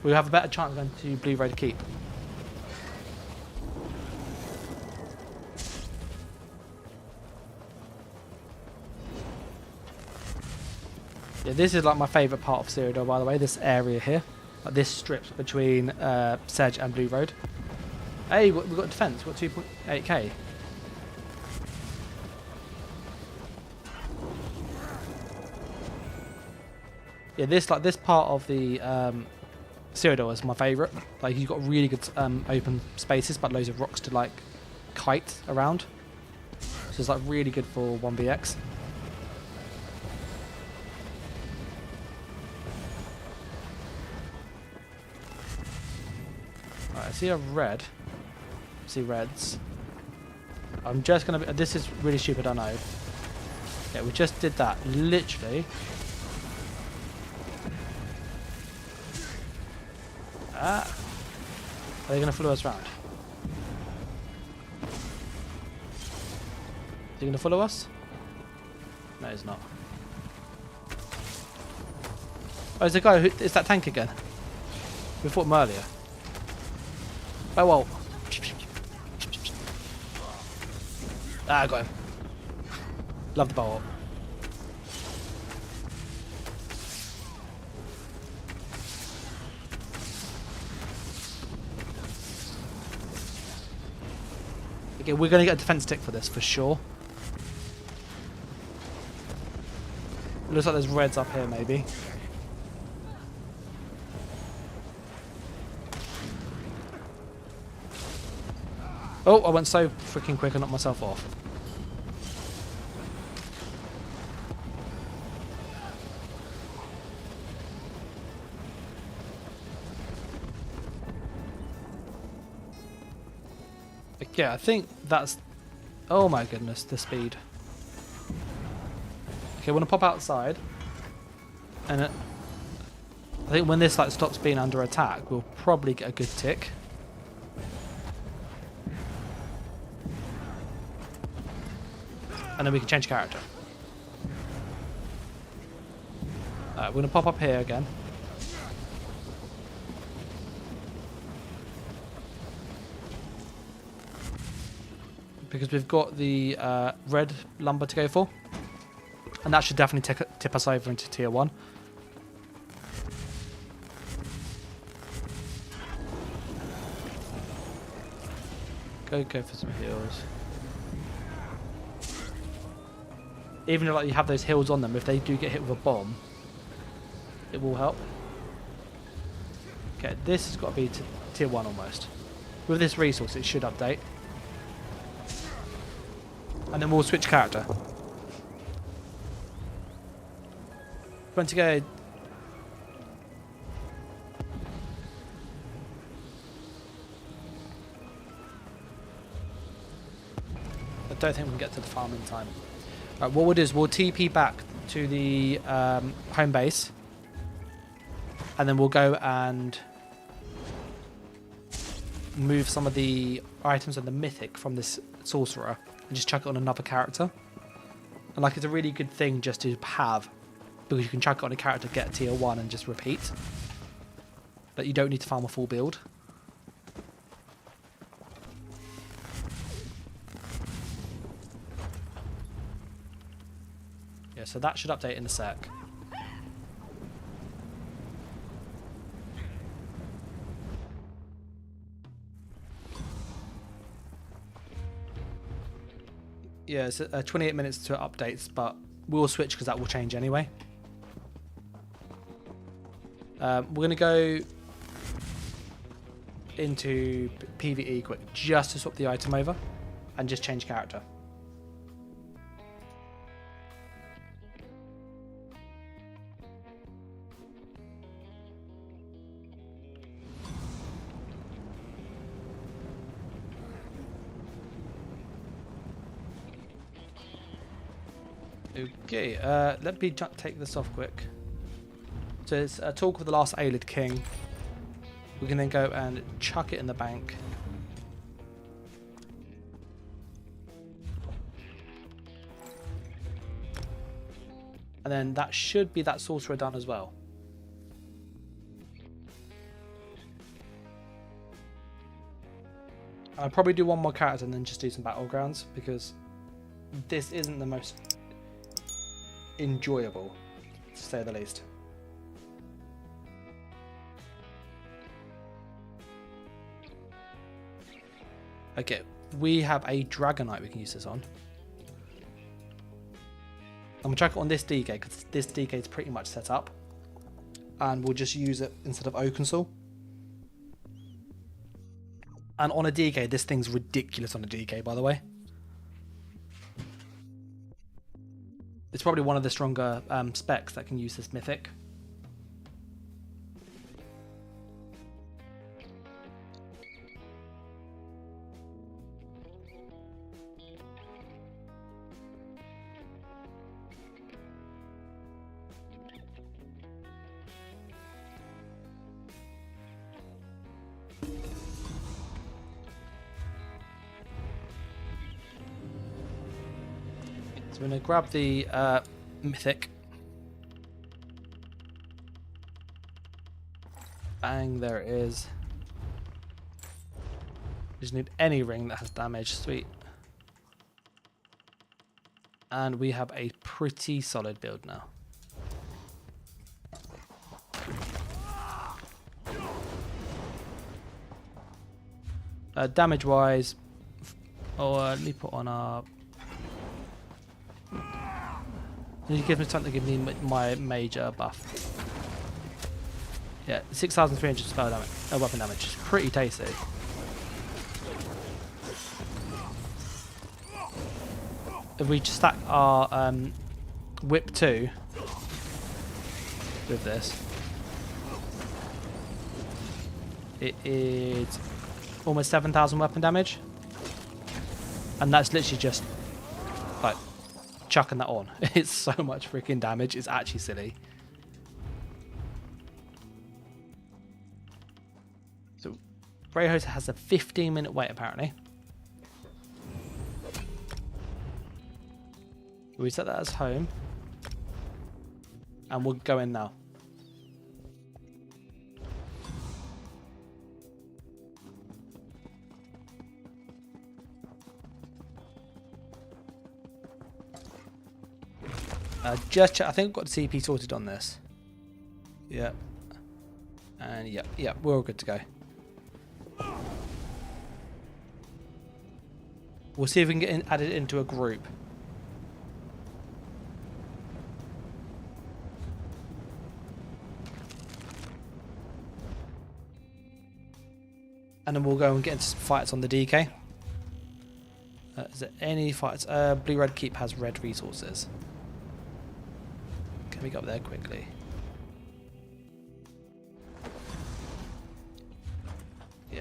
We have a better chance of going to Blue Road Keep. Yeah, this is like my favourite part of Cyordiil, by the way, this area here. Like this strip between Sedge and Blue Road. Hey, we've got defence, we've got 2.8k. Yeah, this part of the Cyordiil is my favourite. Like, you've got really good open spaces, but loads of rocks to like kite around. So it's like really good for 1vx. Alright, I see a red. I see reds. I'm just gonna be, this is really stupid, I know. Yeah, we just did that, literally. Are they going to follow us round? Is he going to follow us? No, he's not. Oh, there's a guy who... It's that tank again. We fought him earlier. Oh, well. Ah, I got him. Love the bow up. Okay, we're going to get a defense tick for this, for sure. It looks like there's reds up here, maybe. Oh, I went so freaking quick I knocked myself off. Yeah, I think that's... Oh my goodness, the speed. Okay, I want to pop outside. And I think when this like stops being under attack, we'll probably get a good tick. And then we can change character. Alright, we're going to pop up here again. Because we've got the red lumber to go for. And that should definitely tip us over into tier 1. Go for some heals. Even if like you have those heals on them, if they do get hit with a bomb, it will help. Okay, this has got to be to tier 1 almost. With this resource, it should update. And then we'll switch character. 20 go. I don't think we can get to the farm in time. What we'll do is we'll TP back to the home base, and then we'll go and move some of the items of the mythic from this sorcerer and just chuck it on another character. And like, it's a really good thing just to have, because you can chuck it on a character, get tier 1 and just repeat. But you don't need to farm a full build. Yeah, so that should update in a sec. Yeah, it's 28 minutes to updates, but we'll switch because that will change anyway. We're going to go into PvE quick just to swap the item over and just change character. Okay, let me take this off quick. So it's a talk with the last Aelid King. We can then go and chuck it in the bank. And then that should be that sorcerer done as well. I'll probably do one more character and then just do some battlegrounds, because this isn't the most enjoyable, to say the least. Okay, we have a Dragonite we can use this on. I'm going to chuck it on this DK because this DK is pretty much set up. And we'll just use it instead of Oakensoul. And on a DK, this thing's ridiculous on a DK, by the way. It's probably one of the stronger specs that can use this mythic. So we're going to grab the mythic. Bang, there it is. Just need any ring that has damage, sweet. And we have a pretty solid build now. Damage wise, let me put on our. It gives me something to give me my major buff. Yeah, 6,300 spell damage, weapon damage. It's pretty tasty. If we just stack our whip 2 with this, it is almost 7,000 weapon damage, and that's literally just like chucking that on. It's so much freaking damage, it's actually silly. So Brayhost has a 15-minute wait apparently. We set that as home, and we'll go in now. Just check. I think I've got the CP sorted on this. Yep. And yep, we're all good to go. We'll see if we can get added into a group. And then we'll go and get into some fights on the DK. Is there any fights? Blue Red Keep has red resources. Can we go up there quickly? Yeah.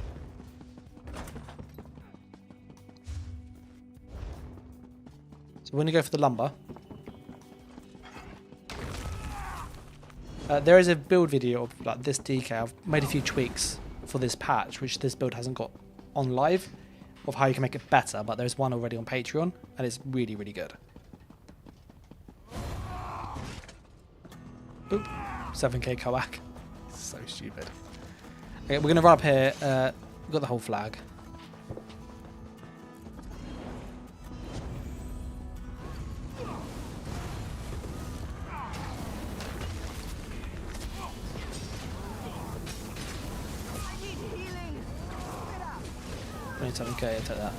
So we're going to go for the lumber. There is a build video of like this DK. I've made a few tweaks for this patch, which this build hasn't got on live, of how you can make it better, but there's one already on Patreon, and it's really, really good. Oop, 7k Koak. So stupid. Okay, we're going to run up here. We've got the whole flag. I need healing. Get up. 27k, I'll take that.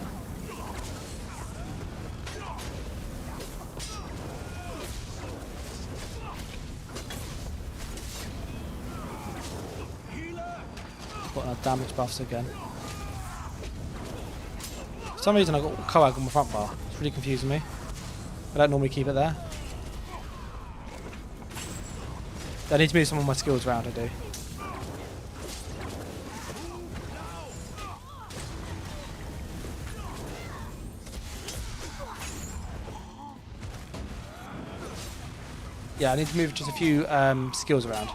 Got our damage buffs again. For some reason I got Koag on my front bar. It's really confusing me. I don't normally keep it there. I need to move some of my skills around, I do. Yeah, I need to move just a few skills around.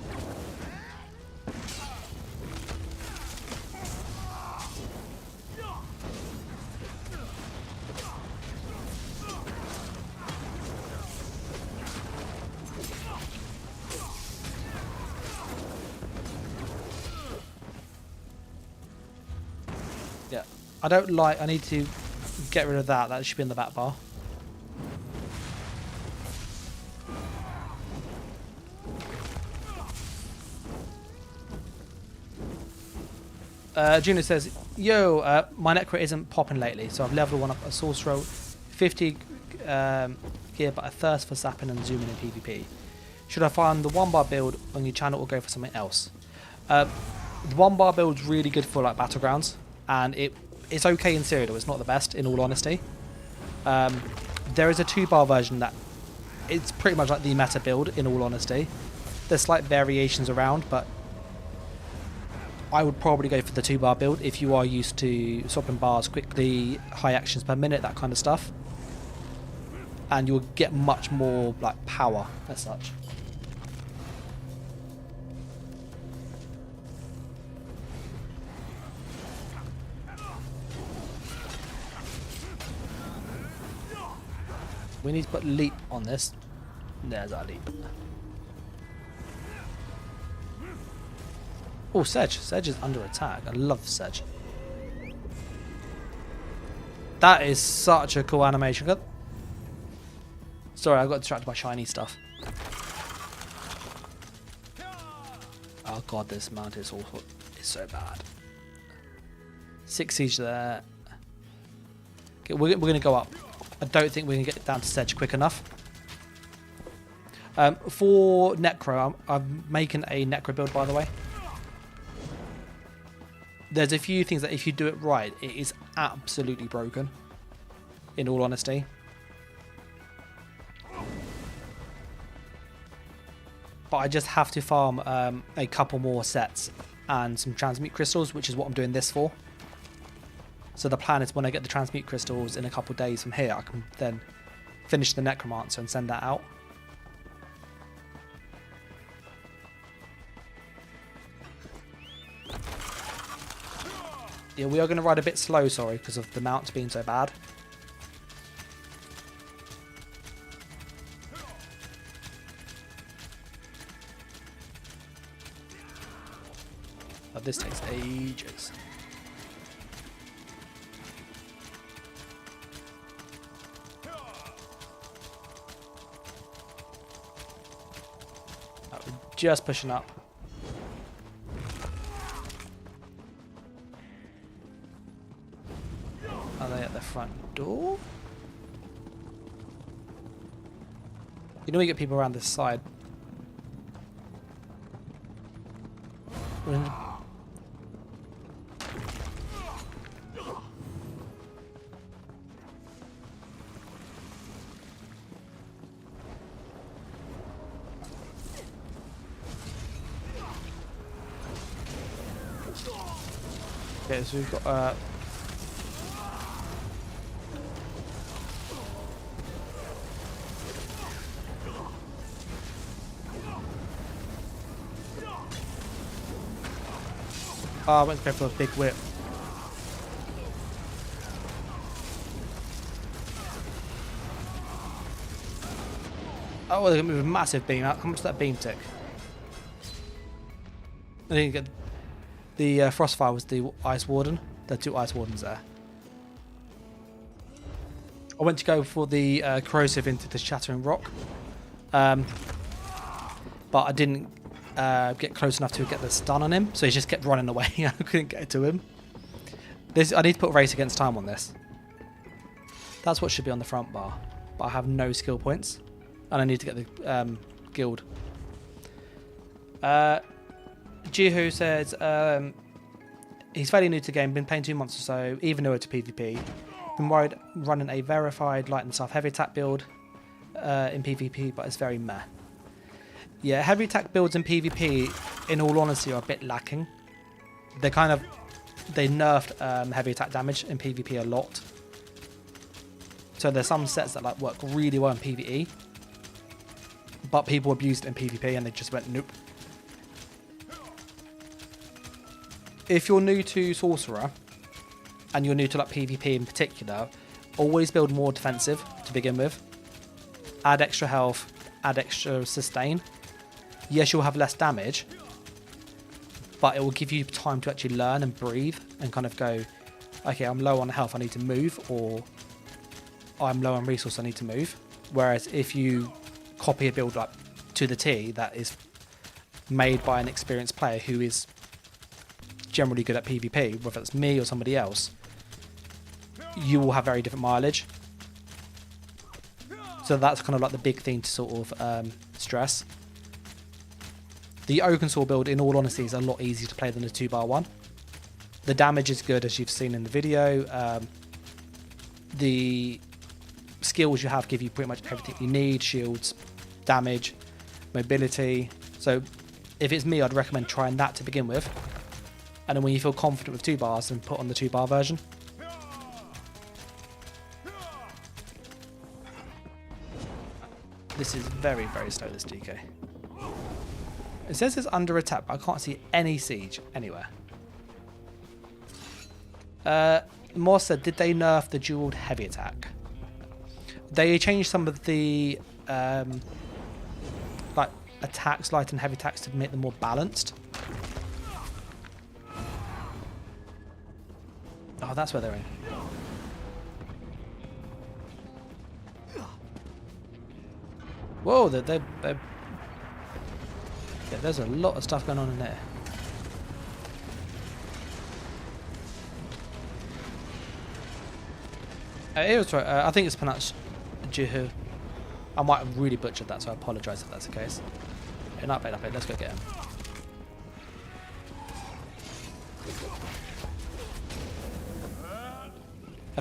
Yeah, I don't like. I need to get rid of that. That should be in the back bar. Juno says, yo, my Necro isn't popping lately, so I've leveled one up a Sorcerer, 50 gear, but I thirst for sapping and zooming in PvP. Should I find the 1-bar build on your channel or go for something else? The 1-bar build's really good for like Battlegrounds, and it's okay in Cyordiil, it's not the best, in all honesty. There is a 2-bar version that it's pretty much like the meta build, in all honesty. There's slight variations around, but I would probably go for the 2-bar build if you are used to swapping bars quickly, high actions per minute, that kind of stuff. And you'll get much more like power as such. We need to put leap on this. There's our leap. Oh, Sedge. Sedge is under attack. I love Sedge. That is such a cool animation. Sorry, I got distracted by shiny stuff. Oh god, this mount is awful. It's so bad. 6 siege there. Okay, we're going to go up. I don't think we can get down to Sedge quick enough. For Necro, I'm making a Necro build, by the way. There's a few things that if you do it right, it is absolutely broken, in all honesty. But I just have to farm a couple more sets and some transmute crystals, which is what I'm doing this for. So the plan is when I get the transmute crystals in a couple of days from here, I can then finish the necromancer and send that out. Yeah, we are going to ride a bit slow, sorry, because of the mounts being so bad. But this takes ages. We're just pushing up. Are they at the front door? You know we get people around this side. Okay, so we've got Oh, I went to go for a big whip. Oh, they're going to move a massive beam. How much does that beam tick? I didn't get the Frostfire was the Ice Warden. There are 2 Ice Wardens there. I went to go for the Corrosive into the Shattering Rock. But I didn't get close enough to get the stun on him, so he just kept running away. I couldn't get to him. I need to put race against time on this. That's what should be on the front bar, but I have no skill points, and I need to get the guild. Jihu says he's fairly new to the game, been playing 2 months or so, even newer to PvP. Been worried running a verified light and soft heavy attack build in PvP, but it's very meh. Yeah, heavy attack builds in PvP, in all honesty, are a bit lacking. They nerfed heavy attack damage in PvP a lot. So there's some sets that like work really well in PvE, but people abused it in PvP and they just went nope. If you're new to Sorcerer, and you're new to like PvP in particular, always build more defensive to begin with. Add extra health, add extra sustain. Yes, you'll have less damage, but it will give you time to actually learn and breathe and kind of go, okay, I'm low on health, I need to move, or I'm low on resource, I need to move. Whereas if you copy a build like to the T that is made by an experienced player who is generally good at PvP, whether it's me or somebody else, you will have very different mileage. So that's kind of like the big thing to sort of stress. The Oakensaw build, in all honesty, is a lot easier to play than the 2-bar one. The damage is good, as you've seen in the video. The skills you have give you pretty much everything you need: shields, damage, mobility. So if it's me, I'd recommend trying that to begin with. And then when you feel confident with 2 bars, then put on the 2-bar version. This is very, very slow, this DK. It says it's under attack, but I can't see any siege anywhere. Moss said, did they nerf the dual heavy attack? They changed some of the like attacks, light and heavy attacks, to make them more balanced. Oh, that's where they're in. Whoa, they're yeah, there's a lot of stuff going on in there. It was right. I think it's pronounced Jihu. I might have really butchered that, so I apologise if that's the case. Up it. Let's go get him.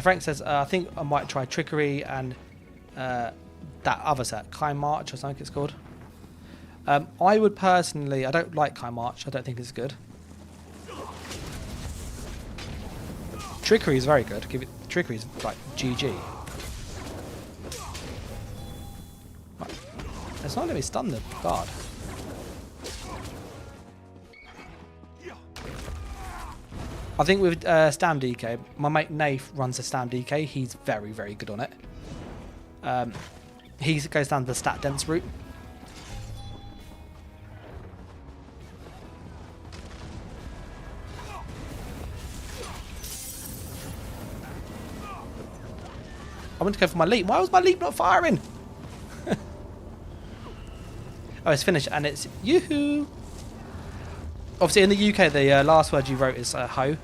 Frank says, I think I might try Trickery and that other set, Kai March or something it's called. I would personally, I don't like Kai March, I don't think it's good. Trickery is very good. Trickery is like GG. Right. It's not letting me stun the guard. I think with Stam DK, my mate Nath runs a Stam DK. He's very, very good on it. He goes down the stat dense route. I went to go for my leap. Why was my leap not firing? Oh, it's finished and it's yoo-hoo. Obviously, in the UK, the last word you wrote is ho.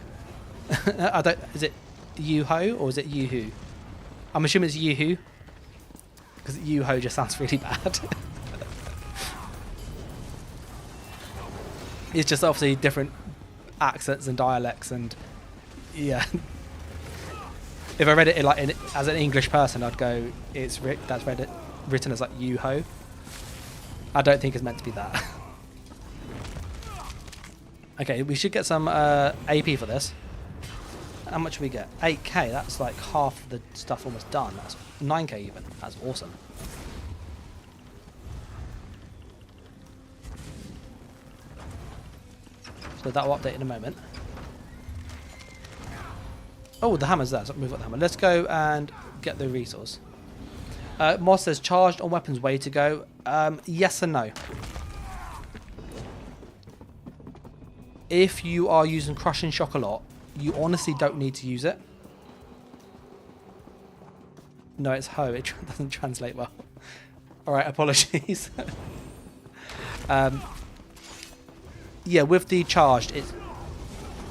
I don't. Is it you-ho or is it you-hoo? I'm assuming it's you-hoo because you-ho just sounds really bad. It's just obviously different accents and dialects, and yeah. If I read it as an English person, I'd go, that's written as like you-ho. I don't think it's meant to be that. Okay, we should get some AP for this. How much do we get? 8k, that's like half the stuff almost done. That's 9k even. That's awesome. So that will update in a moment. Oh, the hammer's there. So we've got the hammer. Let's go and get the resource. Moss says charged on weapons, way to go. Yes and no. If you are using crushing shock a lot, you honestly don't need to use it. No, it's ho. It doesn't translate well. All right, apologies. Yeah, with the charged,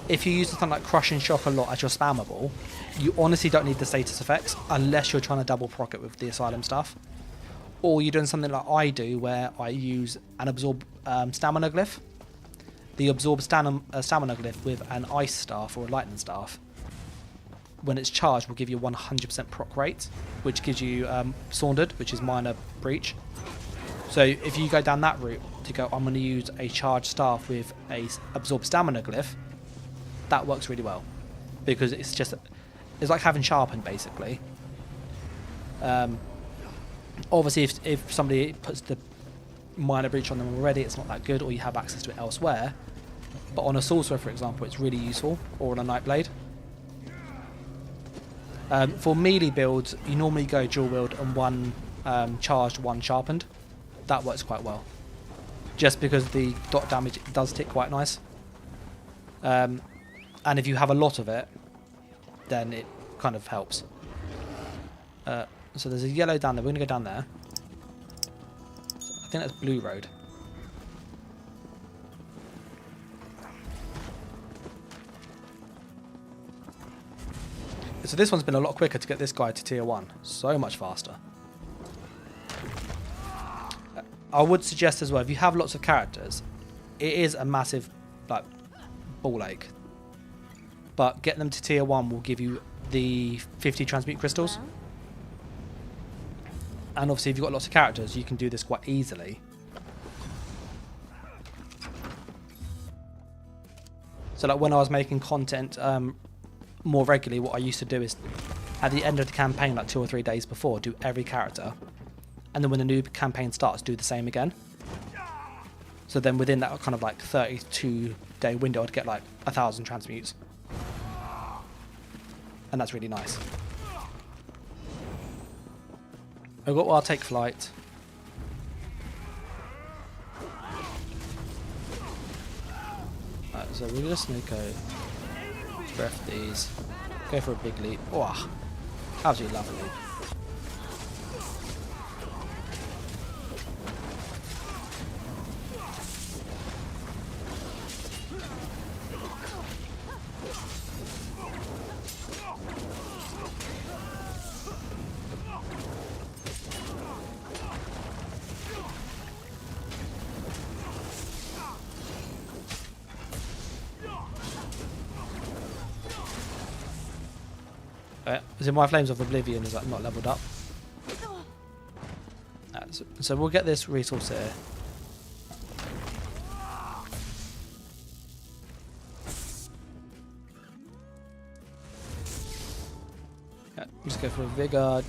if you use something like crushing shock a lot as your spammable, you honestly don't need the status effects unless you're trying to double proc it with the asylum stuff, or you're doing something like I do, where I use an absorb stamina glyph. The absorb stamina glyph with an ice staff or a lightning staff, when it's charged, will give you 100% proc rate, which gives you Saundered, which is minor breach. So if you go down that route to go, I'm going to use a charged staff with a absorb stamina glyph, that works really well, because it's like having sharpened basically. Obviously, if somebody puts the minor breach on them already, it's not that good, or you have access to it elsewhere. But on a sorcerer, for example, it's really useful, or on a nightblade. For melee builds, you normally go dual wield and one charged, one sharpened. That works quite well, just because the dot damage does tick quite nice. And if you have a lot of it, then it kind of helps. So there's a yellow down there. We're going to go down there. I think that's Blue Road. So this one's been a lot quicker to get this guy to tier 1. So much faster. I would suggest as well, if you have lots of characters, it is a massive ball ache. But getting them to tier 1 will give you the 50 transmute crystals. And obviously if you've got lots of characters, you can do this quite easily. So like when I was making content more regularly, what I used to do is at the end of the campaign, like 2 or 3 days before, do every character. And then when the new campaign starts, do the same again. So then within that kind of like 32-day window, I'd get like 1,000 transmutes. And that's really nice. I'll take flight. So we're just going to go breath these. Go for a big leap. Oh, absolutely lovely. So my Flames of Oblivion is like not leveled up. So we'll get this resource here. Yeah, just go for a Vigor.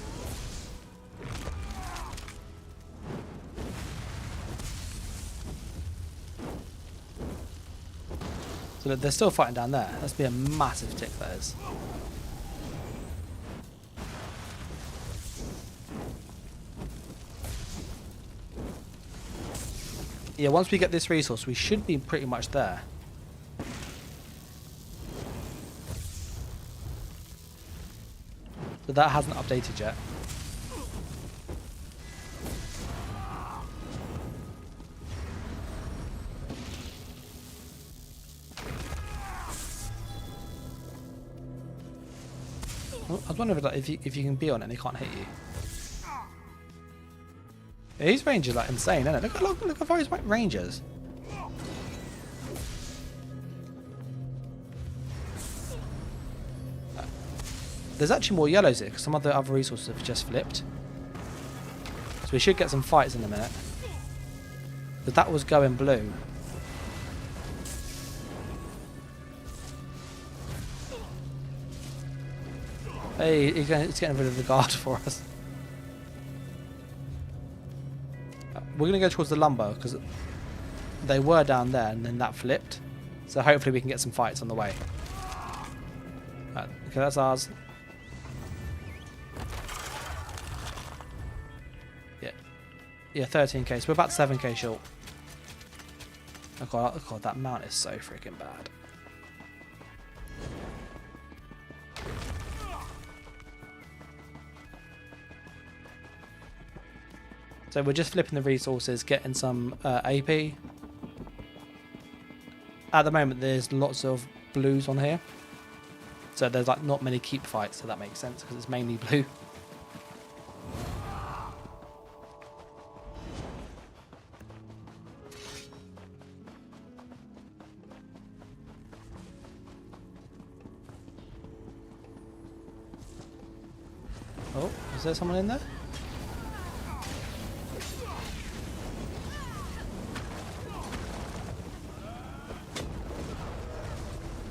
So they're still fighting down there. That's be a massive tick, that is. Yeah, once we get this resource, we should be pretty much there. So that hasn't updated yet. I was wondering if you can be on it and they can't hit you. Yeah, these rangers are like insane, isn't it? Look how far his rangers. There's actually more yellows here because some of the other resources have just flipped. So we should get some fights in a minute. But that was going blue. Hey, it's getting rid of the guard for us. We're going to go towards the lumber because they were down there and then that flipped. So hopefully we can get some fights on the way. Right, okay, that's ours. Yeah. Yeah, 13k. So we're about 7k short. Oh God, that mount is so freaking bad. So we're just flipping the resources, getting some AP. At the moment, there's lots of blues on here. So there's like not many keep fights, so that makes sense because it's mainly blue. Oh, is there someone in there?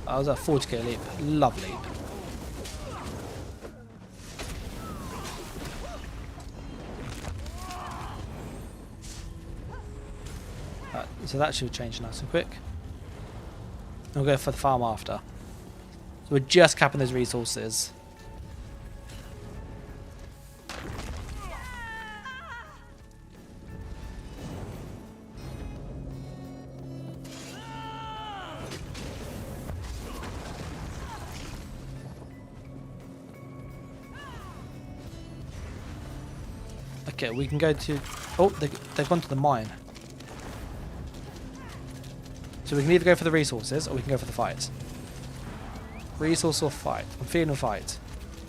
That was a 40k leap. Lovely. So that should change nice and quick. And we'll go for the farm after. So we're just capping those resources. Okay, we can go to... Oh, they've gone to the mine. So we can either go for the resources or we can go for the fight. Resource or fight? I'm feeling a fight.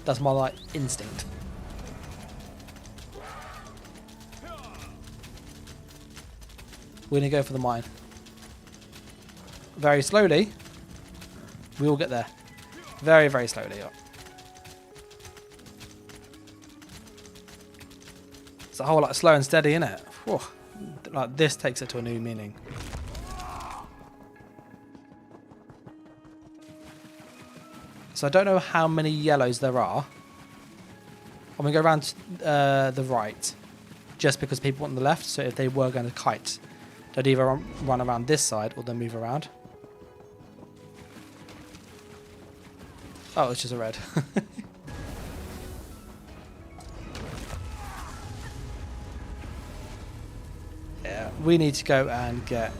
That's my like instinct. We're going to go for the mine. Very slowly. We will get there. Very, very slowly. It's a whole lot slow and steady, isn't it? Whew. Like this takes it to a new meaning. So I don't know how many yellows there are. I'm going to go around the right, just because people want the left. So if they were going to kite, they'd either run around this side or then move around. Oh, it's just a red. Yeah, we need to go and get...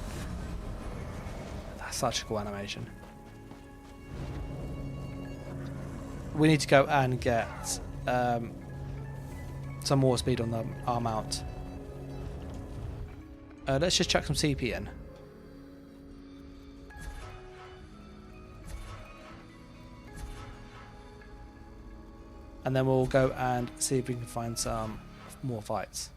That's such a cool animation. We need to go and get some more speed on our mount. Let's just chuck some CP in. And then we'll go and see if we can find some more fights.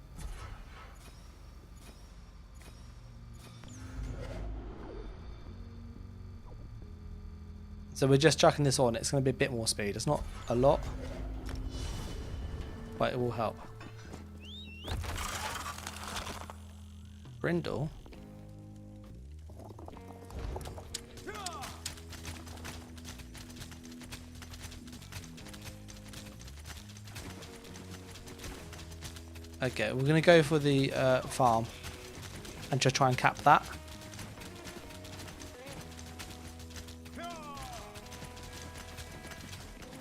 So we're just chucking this on. It's going to be a bit more speed. It's not a lot, but it will help. Brindle. Okay, we're going to go for the farm and just try and cap that.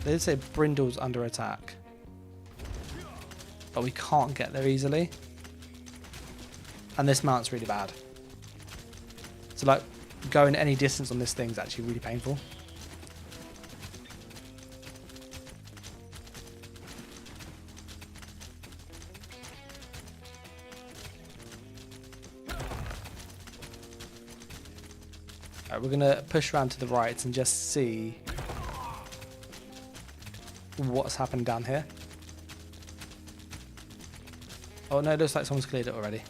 They did say Brindle's under attack, but we can't get there easily. And this mount's really bad. So like going any distance on this thing is actually really painful. Alright, we're gonna push around to the right and just see what's happened down here. Oh no, it looks like someone's cleared it already.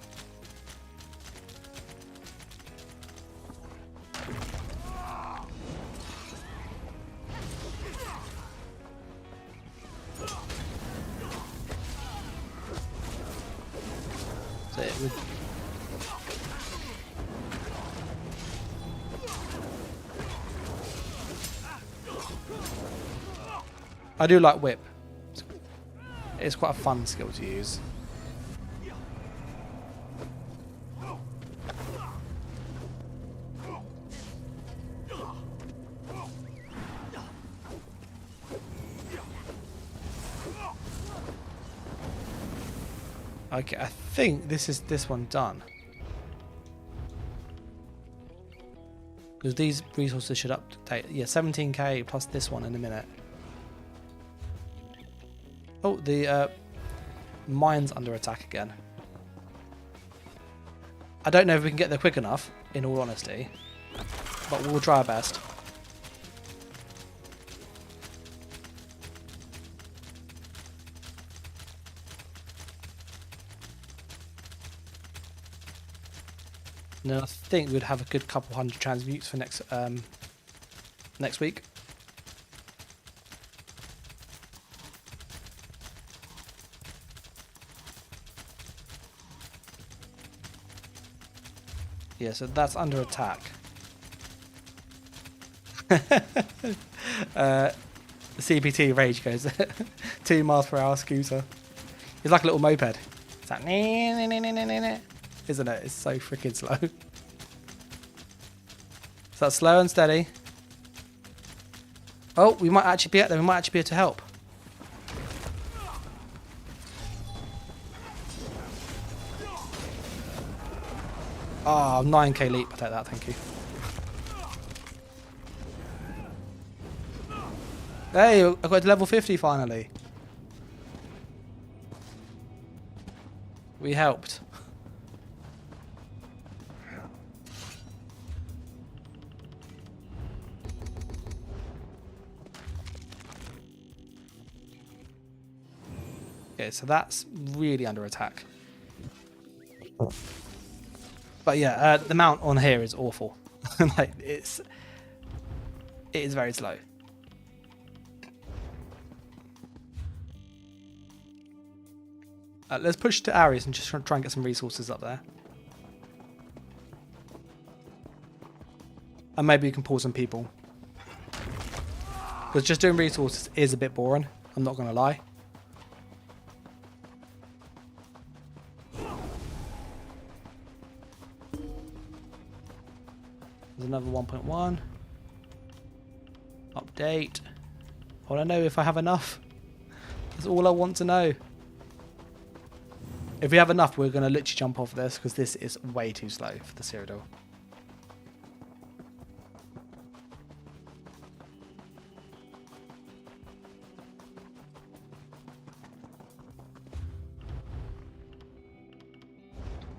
So it would... I do like whip. It's quite a fun skill to use. Okay, I think this is this one done. Because these resources should update. Yeah, 17k plus this one in a minute. Oh, the mine's under attack again. I don't know if we can get there quick enough, in all honesty, but we'll try our best. And then I think we'd have a good couple hundred transmutes for next week. Yeah, so that's under attack. CPT rage goes 2 miles per hour scooter. It's like a little moped. It's like isn't it? It's so freaking slow. So that's slow and steady. Oh, we might actually be at there. We might actually be able to help. Oh, 9k leap. I'll take that, thank you. Hey, I got to level 50 finally. We helped. Okay, so that's really under attack. But yeah, the mount on here is awful. Like it is very slow. Let's push to Ares and just try and get some resources up there. And maybe you can pull some people. Because just doing resources is a bit boring, I'm not going to lie. There's another 1.1. Update. I want to know if I have enough. That's all I want to know. If we have enough, we're going to literally jump off this because this is way too slow for the Cyordiil.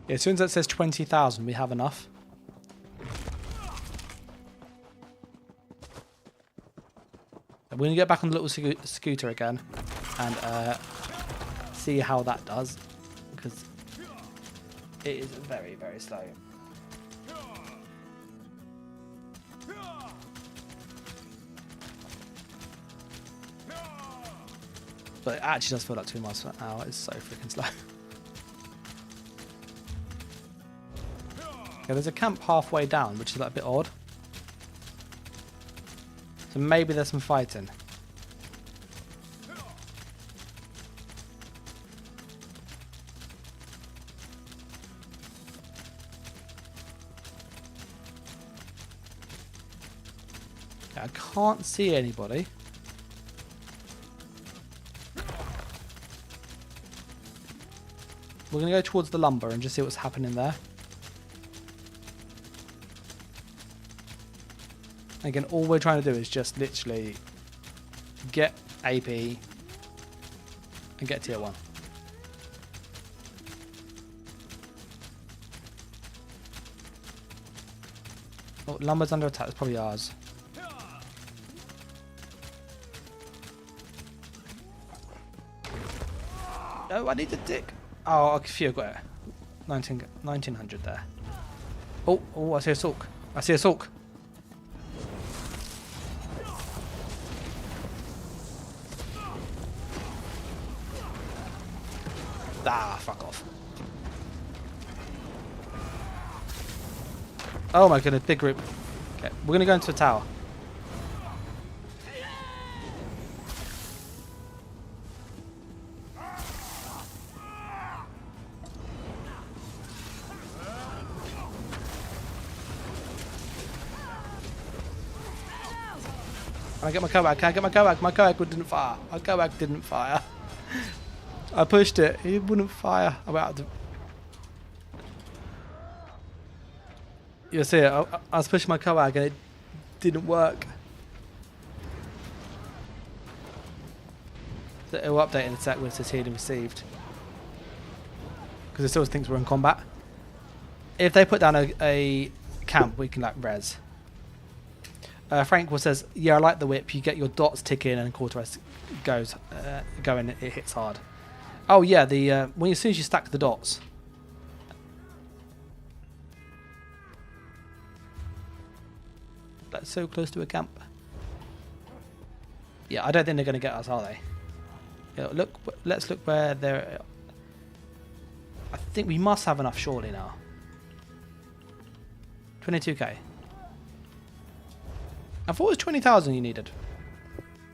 Yeah, as soon as it says 20,000, we have enough. We're going to get back on the little scooter again and see how that does, because it is very, very slow. But it actually does feel like 2 miles per hour. It's so freaking slow. Okay, there's a camp halfway down, which is like a bit odd. So maybe there's some fighting. I can't see anybody. We're going to go towards the lumber and just see what's happening there. Again, all we're trying to do is just literally get AP and get tier 1. Oh, lumber's under attack. It's probably ours. Oh, I need to dig. Oh, phew, got it. 1900 there. Oh, I see a sulk. I see a sulk. Ah, fuck off. Oh my goodness, big group. Okay, we're gonna go into a tower. Can I get my go back? Can I get my go back? My go back didn't fire. My go back didn't fire. I pushed it. It wouldn't fire. I went out to... You'll see it. I was pushing my coag and it didn't work. So it'll update in a sec when it says healing received. Because it still thinks we're in combat. If they put down a camp, we can like res. Frank says, yeah, I like the whip. You get your dots tick in and quarter rest goes going. It hits hard. Oh yeah, the when as soon as you stack the dots. That's so close to a camp. Yeah, I don't think they're going to get us, are they? Yeah, look, let's look where they're. I think we must have enough surely now. 22k. I thought it was 20,000 you needed.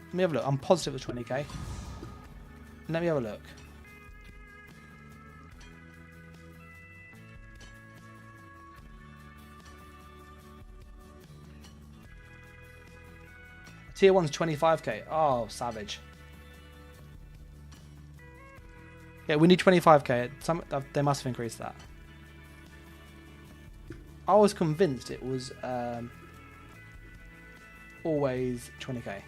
Let me have a look. I'm positive it was 20k. Let me have a look. Tier 1's 25k. Oh, savage. Yeah, we need 25k. They must have increased that. I was convinced it was always 20k.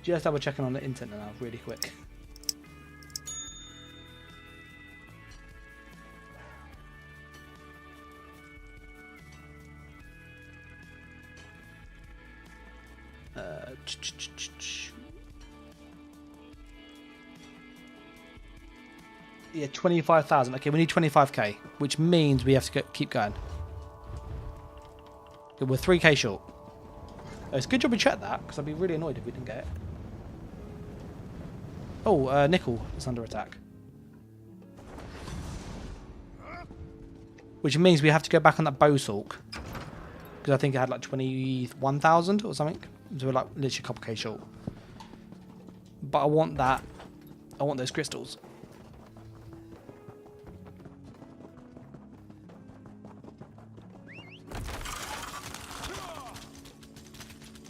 Just double checking on the internet now, really quick. Yeah, 25,000. Okay, we need 25k, which means we have to keep going. Okay, we're 3k short. Oh, it's a good job we checked that, because I'd be really annoyed if we didn't get it. Oh, Nickel is under attack. Which means we have to go back on that bow salk. Because I think it had like 21,000 or something. So we're like literally a couple k short. But I want that. I want those crystals.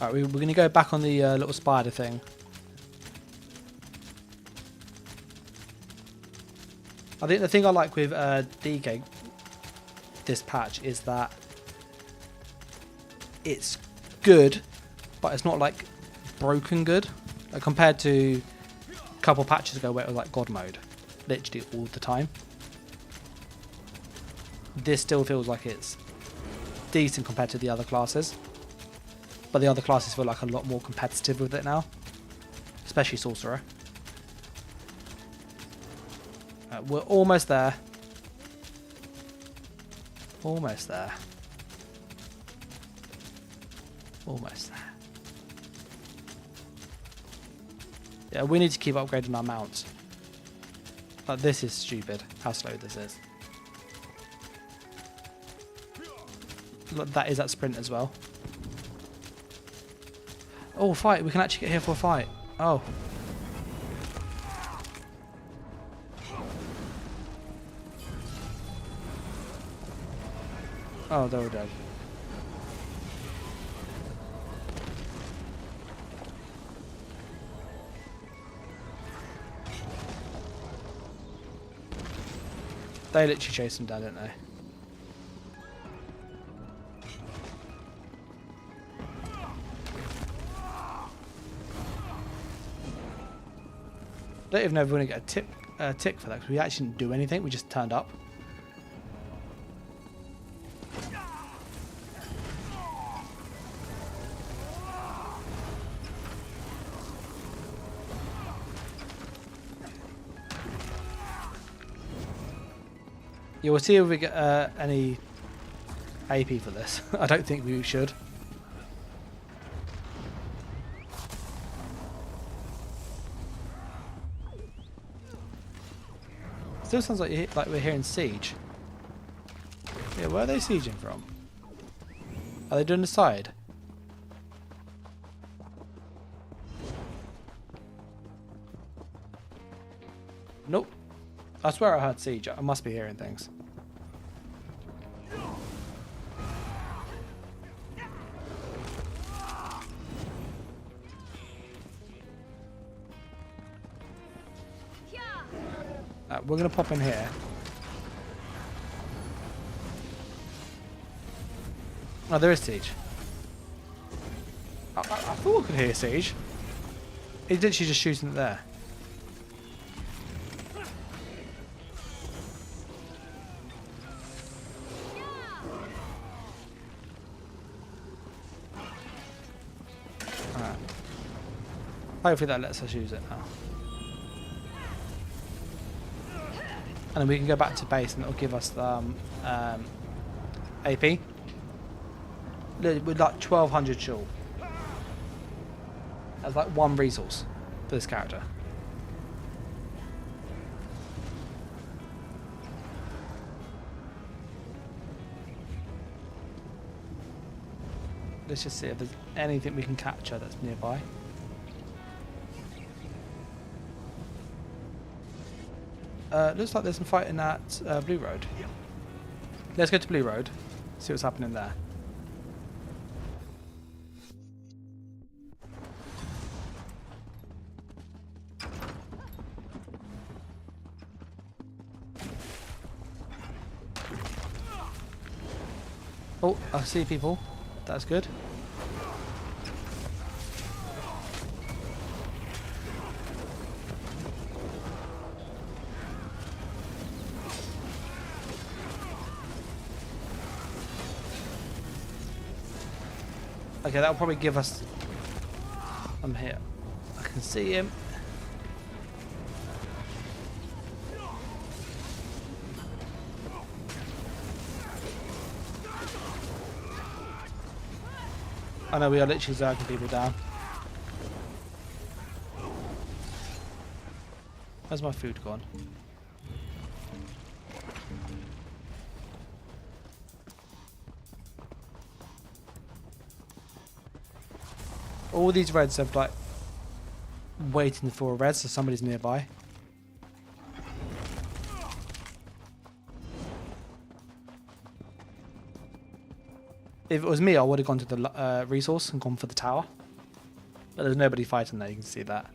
Alright, we're going to go back on the little spider thing. I think the thing I like with DK this patch is that it's good, but it's not like broken good. Like compared to a couple patches ago where it was like God mode, literally all the time. This still feels like it's decent compared to the other classes. But the other classes feel like a lot more competitive with it now. Especially Sorcerer. We're almost there. Almost there. Almost there. Yeah, we need to keep upgrading our mounts. But this is stupid, how slow this is. Look, that is at sprint as well. Oh, fight. We can actually get here for a fight. Oh. Oh, they're all dead. They literally chase them down, don't they? I don't even know if we're going to get a tick for that, because we actually didn't do anything, we just turned up. Yeah, we'll see if we get any AP for this. I don't think we should. Still sounds like we're hearing siege. Yeah, where are they sieging from? Are they doing the side? Nope. I swear I heard siege. I must be hearing things. Right, we're going to pop in here. Oh, there is Siege. I thought I could hear Siege. He's literally just shooting it there. Alright. Hopefully that lets us use it now. And then we can go back to base and it'll give us the AP. With like 1200 short. That's like one resource for this character. Let's just see if there's anything we can capture that's nearby. Looks like there's some fighting at Blue Road. Let's go to Blue Road, see what's happening there. Oh, I see people. That's good. Okay, that'll probably give us... I'm here. I can see him. I know we are literally zerging people down. Where's my food gone? All these reds have like waiting for a red, so somebody's nearby. If it was me, I would have gone to the resource and gone for the tower. But there's nobody fighting there, you can see that.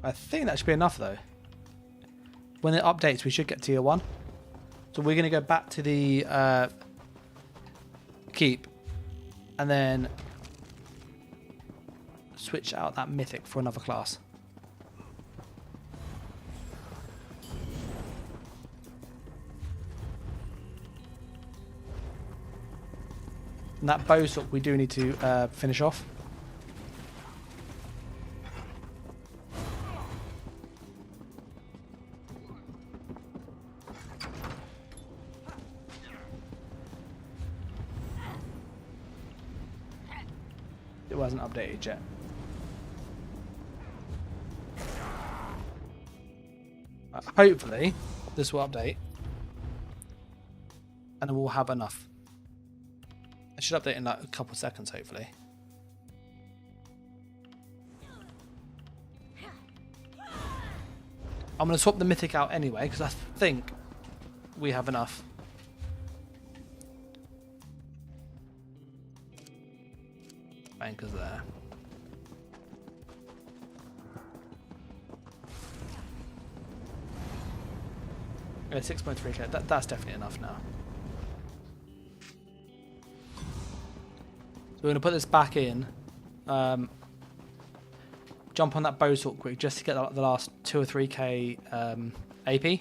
I think that should be enough though. When it updates, we should get tier 1. So we're going to go back to the keep and then switch out that mythic for another class. And that bowsuck we do need to finish off. It wasn't updated yet. Hopefully this will update and then we'll have enough. It should update in like a couple of seconds hopefully. I'm going to swap the mythic out anyway because I think we have enough. Anchors there. Yeah, 6.3k. That's definitely enough now. So we're going to put this back in. Jump on that bowsuck quick just to get the last 2 or 3k AP.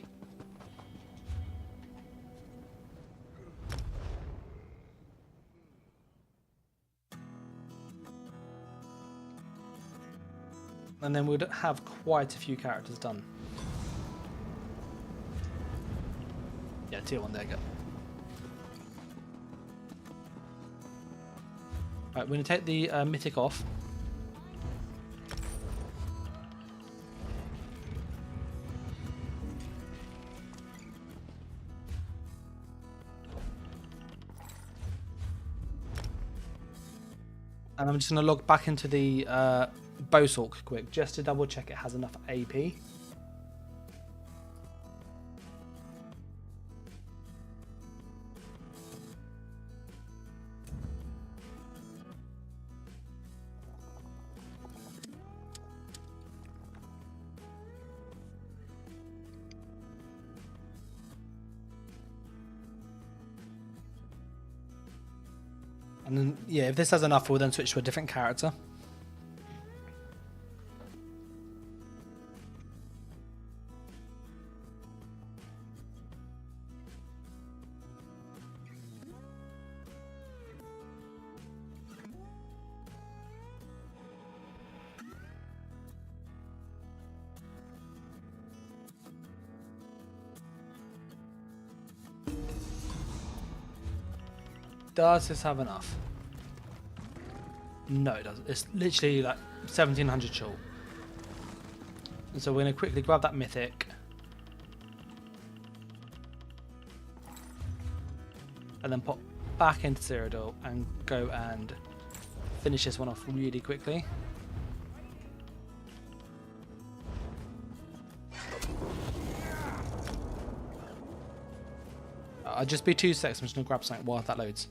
And then we'd have quite a few characters done. Yeah, tier 1, there you go. Right, we're going to take the mythic off. And I'm just going to log back into the bowsuck quick, just to double check it has enough AP. And then, yeah, if this has enough, we'll then switch to a different character. Does this have enough? No, it doesn't. It's literally like 1700 short. And so we're going to quickly grab that mythic. And then pop back into Cyordiil and go and finish this one off really quickly. I'll just be 2 seconds. I'm just going to grab something while that loads.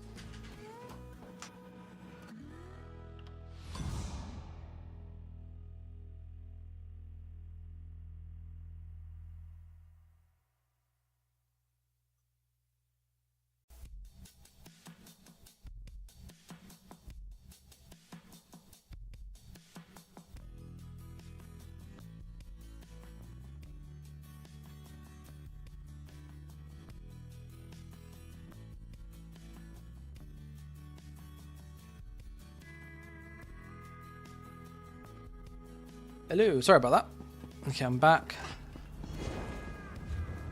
Hello, sorry about that. Okay, I'm back.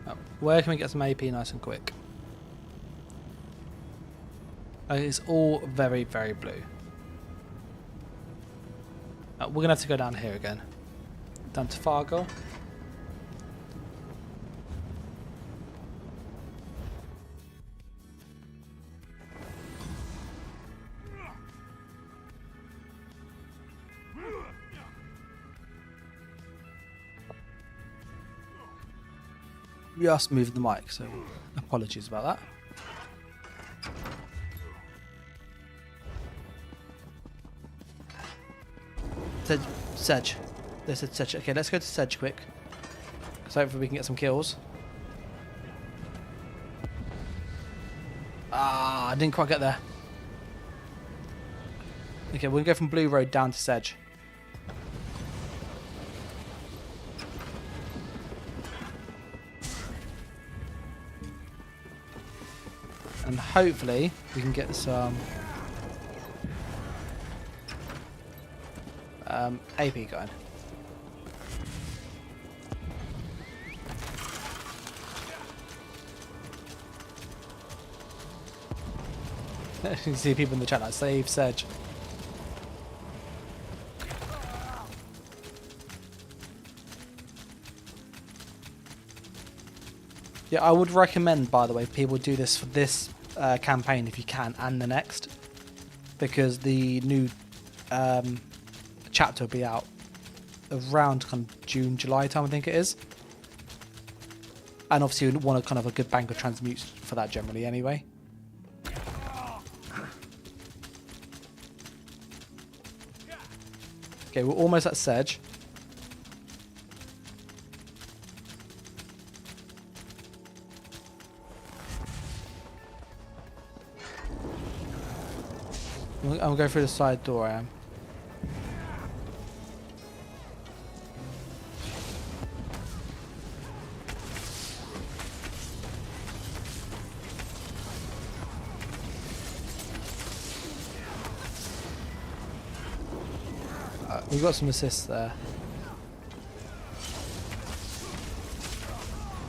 Oh, where can we get some AP nice and quick? It's all very, very blue. We're going to have to go down here again. Down to Fargo. Just moved the mic, so apologies about that. Sedge. They said Sedge. Okay, let's go to Sedge quick. So hopefully we can get some kills. Ah, I didn't quite get there. Okay, we'll go from Blue Road down to Sedge. And hopefully we can get some AP going. You can see people in the chat like save Sedge. Yeah, I would recommend, by the way, people do this for this campaign if you can, and the next, because the new chapter will be out around kind of June, July time, I think it is. And obviously you want a kind of a good bank of transmutes for that generally anyway. Okay, we're almost at Sedge. I'm going through the side door, I am. We've got some assists there.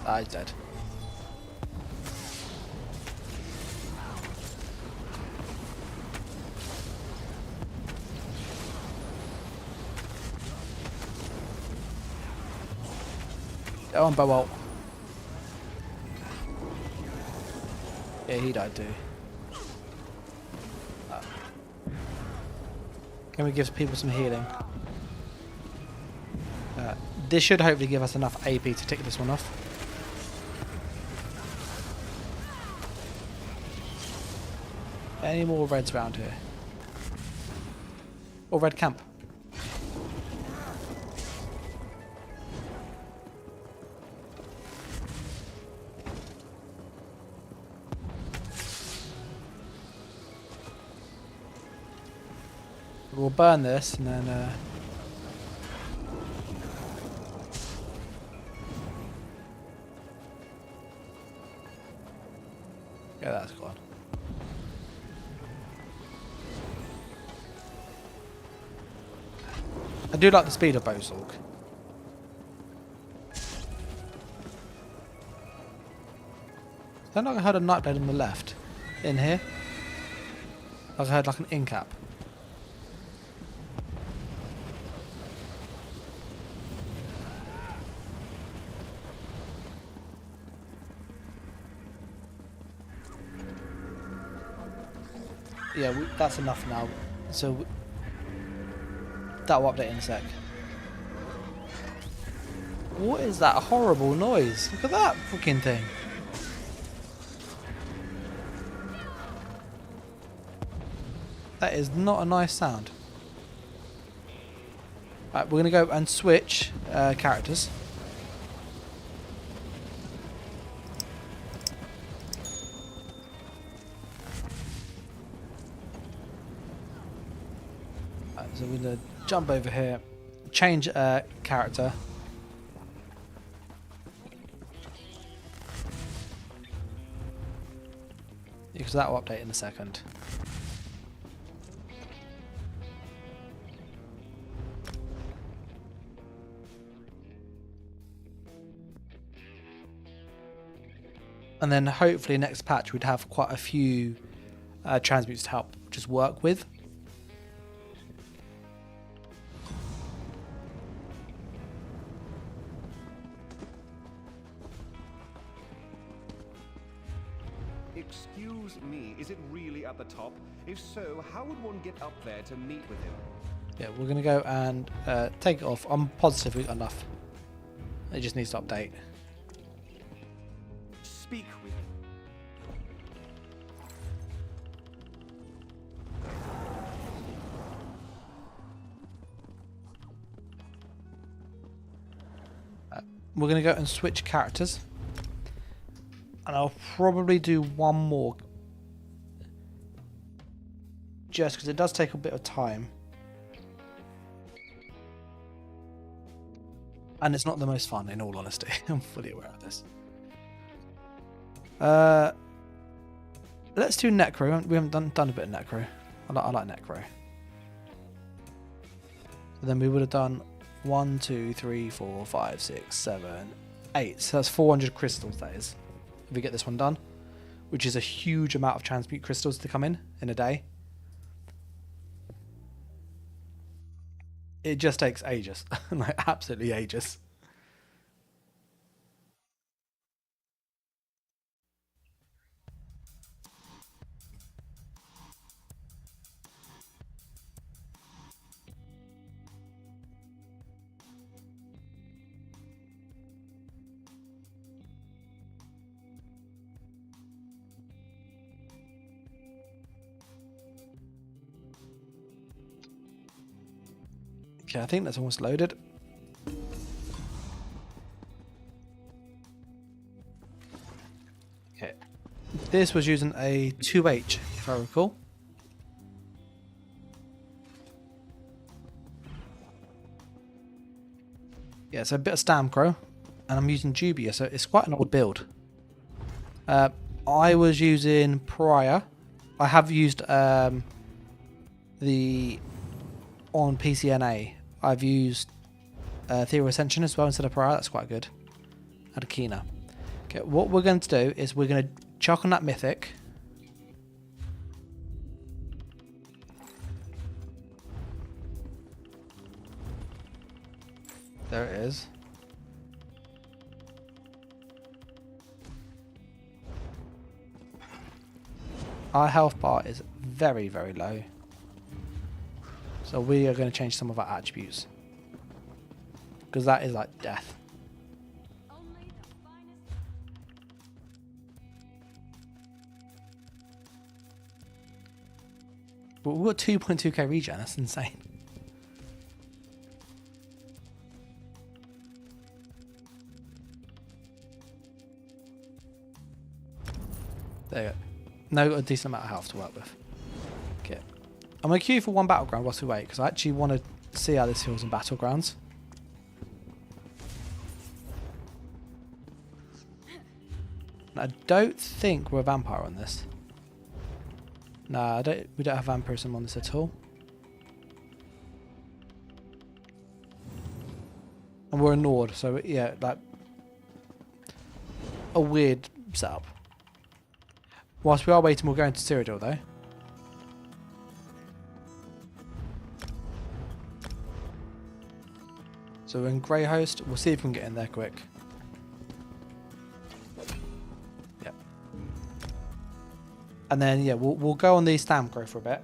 Ah, he's dead. Go on, Bowolt. Yeah, he died too. Can we give people some healing? This should hopefully give us enough AP to tick this one off. Any more reds around here? Or red camp? We'll burn this and then yeah, that's gone. I do like the speed of Bozorg. Don't like I heard a Nightblade on the left. In here. Like I heard like an in cap. Yeah, that's enough now. So that will update in a sec. What is that horrible noise? Look at that fucking thing. That is not a nice sound. Right, we're going to go and switch characters. Right, so we're going to jump over here, change character. Because that will update in a second. And then hopefully next patch we'd have quite a few transmutes to help just work with. Excuse me, is it really at the top? If so, how would one get up there to meet with him? Yeah, we're going to go and take it off. I'm positive we've got enough. It just needs to update. Speak with him. We're going to go and switch characters. And I'll probably do one more. Just because it does take a bit of time. And it's not the most fun, in all honesty. I'm fully aware of this. Let's do Necro. We haven't done a bit of Necro. I like Necro. So then we would have done 1, 2, 3, 4, 5, 6, 7, 8. So that's 400 crystals, that is. If we get this one done. Which is a huge amount of transmute crystals to come in a day. It just takes ages. Like, absolutely ages. Okay, I think that's almost loaded. Okay. This was using a 2H, if I recall. Yeah, so a bit of Stamcrow, and I'm using Jubia, so it's quite an old build. I was using Pariah. I have used the on PCNA. I've used Ethereal Ascension as well instead of Pariah. That's quite good. And a Kina. Okay, what we're going to do is we're going to chuck on that Mythic. There it is. Our health bar is very, very low. So we are going to change some of our attributes. Because that is like death. But we've got 2.2k regen, that's insane. There you go. Now got a decent amount of health to work with. Okay. I'm going to queue for one battleground whilst we wait, because I actually want to see how this feels in battlegrounds. I don't think we're a vampire on this. Nah, we don't have vampirism on this at all. And we're a Nord, so yeah, like a weird setup. Whilst we are waiting, we'll go into Cyordiil though. So we're in Grey Host. We'll see if we can get in there quick. Yep. And then yeah, we'll go on the stamp growth for a bit.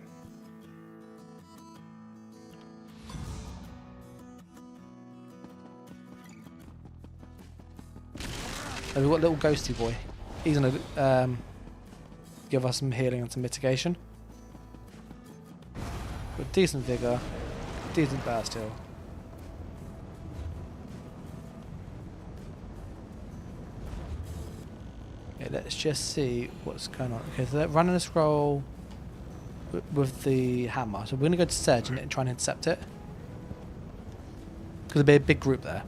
And we've got little ghosty boy. He's gonna give us some healing and some mitigation. With decent vigor, decent burst heal. Okay, let's just see what's going on. Okay, so they're running a scroll with the hammer. So we're gonna go to Sedge and try and intercept it. Because there'll be a big group there.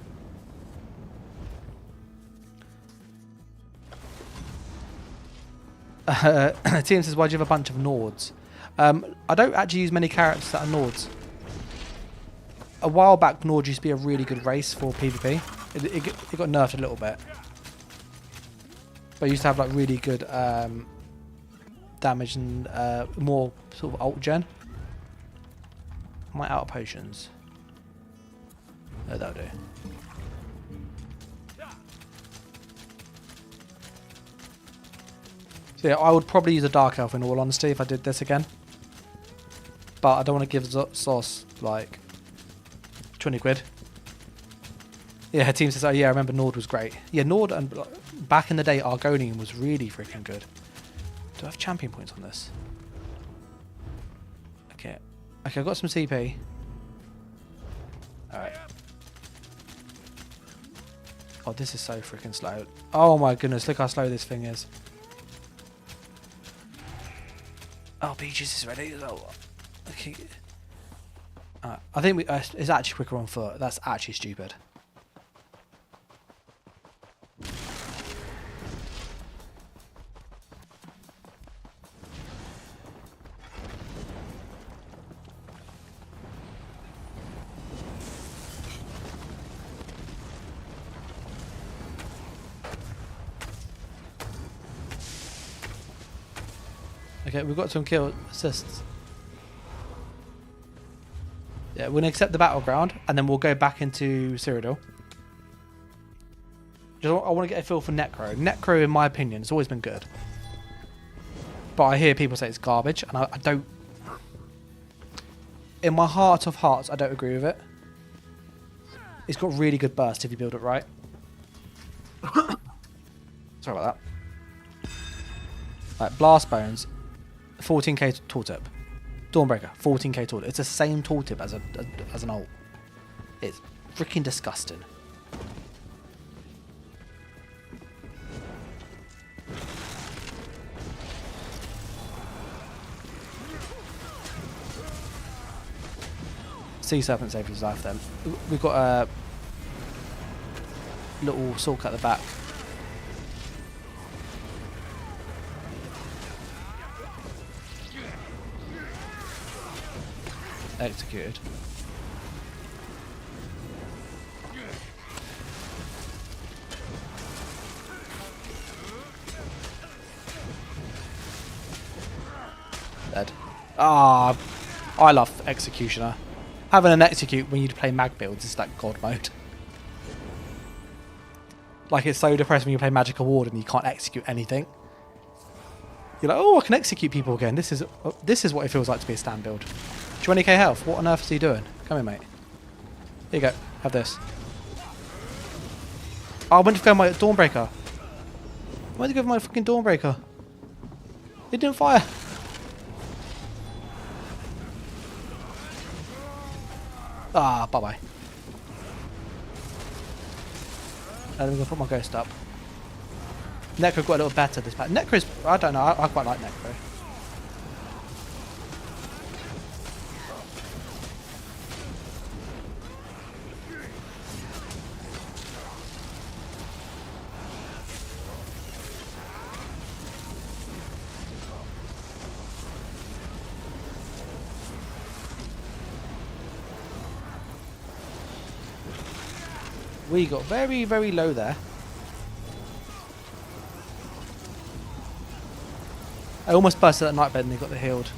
Team says, why do you have a bunch of Nords? I don't actually use many characters that are Nords. A while back, Nord used to be a really good race for PvP. It got nerfed a little bit. But I used to have like really good damage and more sort of ult gen. Am I out of potions? No, that'll do. So yeah, I would probably use a Dark Elf in all honesty if I did this again. But I don't want to give Sauce like 20 quid. Yeah, her team says, oh yeah, I remember Nord was great. Yeah, Nord and back in the day, Argonian was really freaking good. Do I have champion points on this? Okay. Okay, I've got some CP. Alright. Oh, this is so freaking slow. Oh my goodness, look how slow this thing is. Oh, Peaches is ready. Oh, okay. I think it's actually quicker on foot. That's actually stupid. Okay, we've got some kill assists. Yeah, we're going to accept the battleground, and then we'll go back into Cyordiil. I want to get a feel for Necro. Necro, in my opinion, has always been good. But I hear people say it's garbage, and I don't... In my heart of hearts, I don't agree with it. It's got really good burst if you build it right. Sorry about that. Like, Blast Bones, 14k tooltip. Dawnbreaker, 14k tooltip. It's the same tooltip as an ult. It's freaking disgusting. Sea Serpent saved his life then. We've got a little Sulk at the back. Executed. Dead. Ah, I love Executioner. Having an Execute when you play mag builds is like God mode. Like, it's so depressing when you play Magic Award and you can't execute anything. You're like, oh, I can execute people again. This is what it feels like to be a stand build. 20k health. What on earth is he doing? Come here, mate. Here you go. Have this. Oh, I went to go my Dawnbreaker. I went to go for my fucking Dawnbreaker. It didn't fire. Ah, bye-bye. And I'm going to put my Ghost up. Necro got a little better this pack. Necro's... I don't know. I quite like Necro. We got very, very low there. I almost busted that night bed and they got the healed.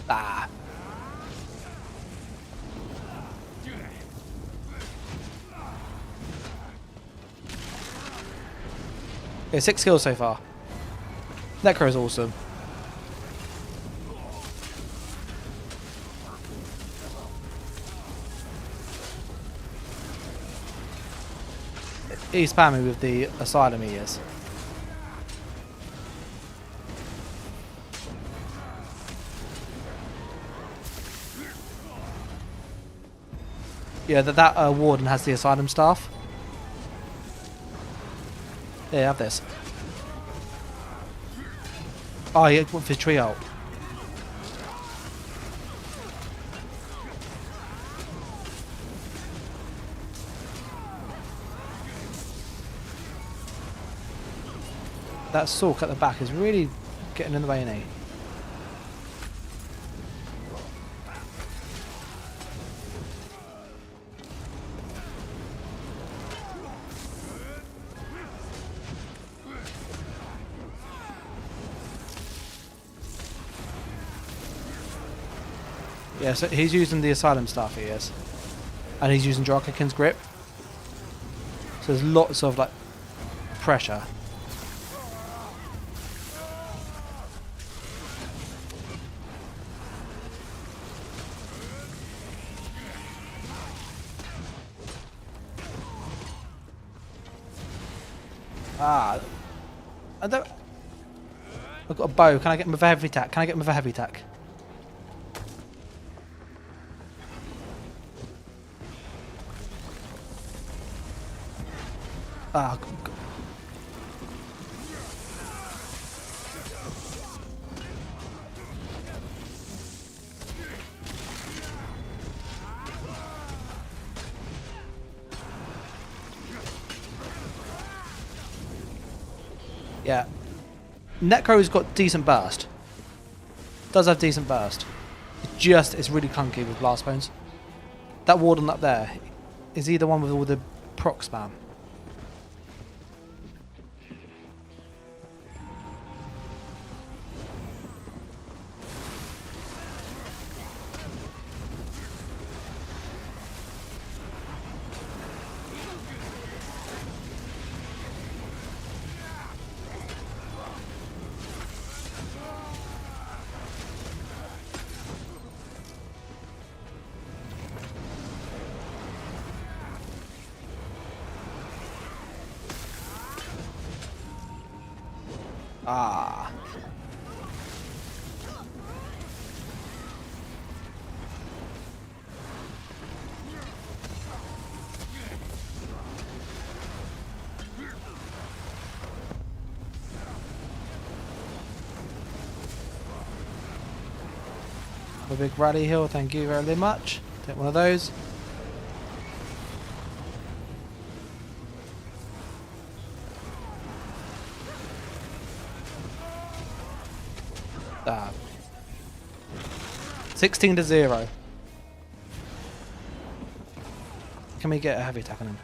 Ah. Okay, 6 kills so far. Necro is awesome. He's spamming with the asylum he is. Yeah, that warden has the asylum staff. Yeah, have this. Oh, he went for his tree ult. That Sork at the back is really getting in the way, isn't he? Yeah, so he's using the asylum staff, he is. And he's using Draken's grip. So there's lots of like pressure. Ah, I don't. I've got a bow. Can I get him with a heavy attack? Can I get him with a heavy attack? Ah, yeah. Necro's got decent burst. Does have decent burst. It's really clunky with blast bones. That warden up there, is he the one with all the proc spam? Ah. A big rally hill, thank you very much. Take one of those. Ah. 16-0. Can we get a heavy attack on him?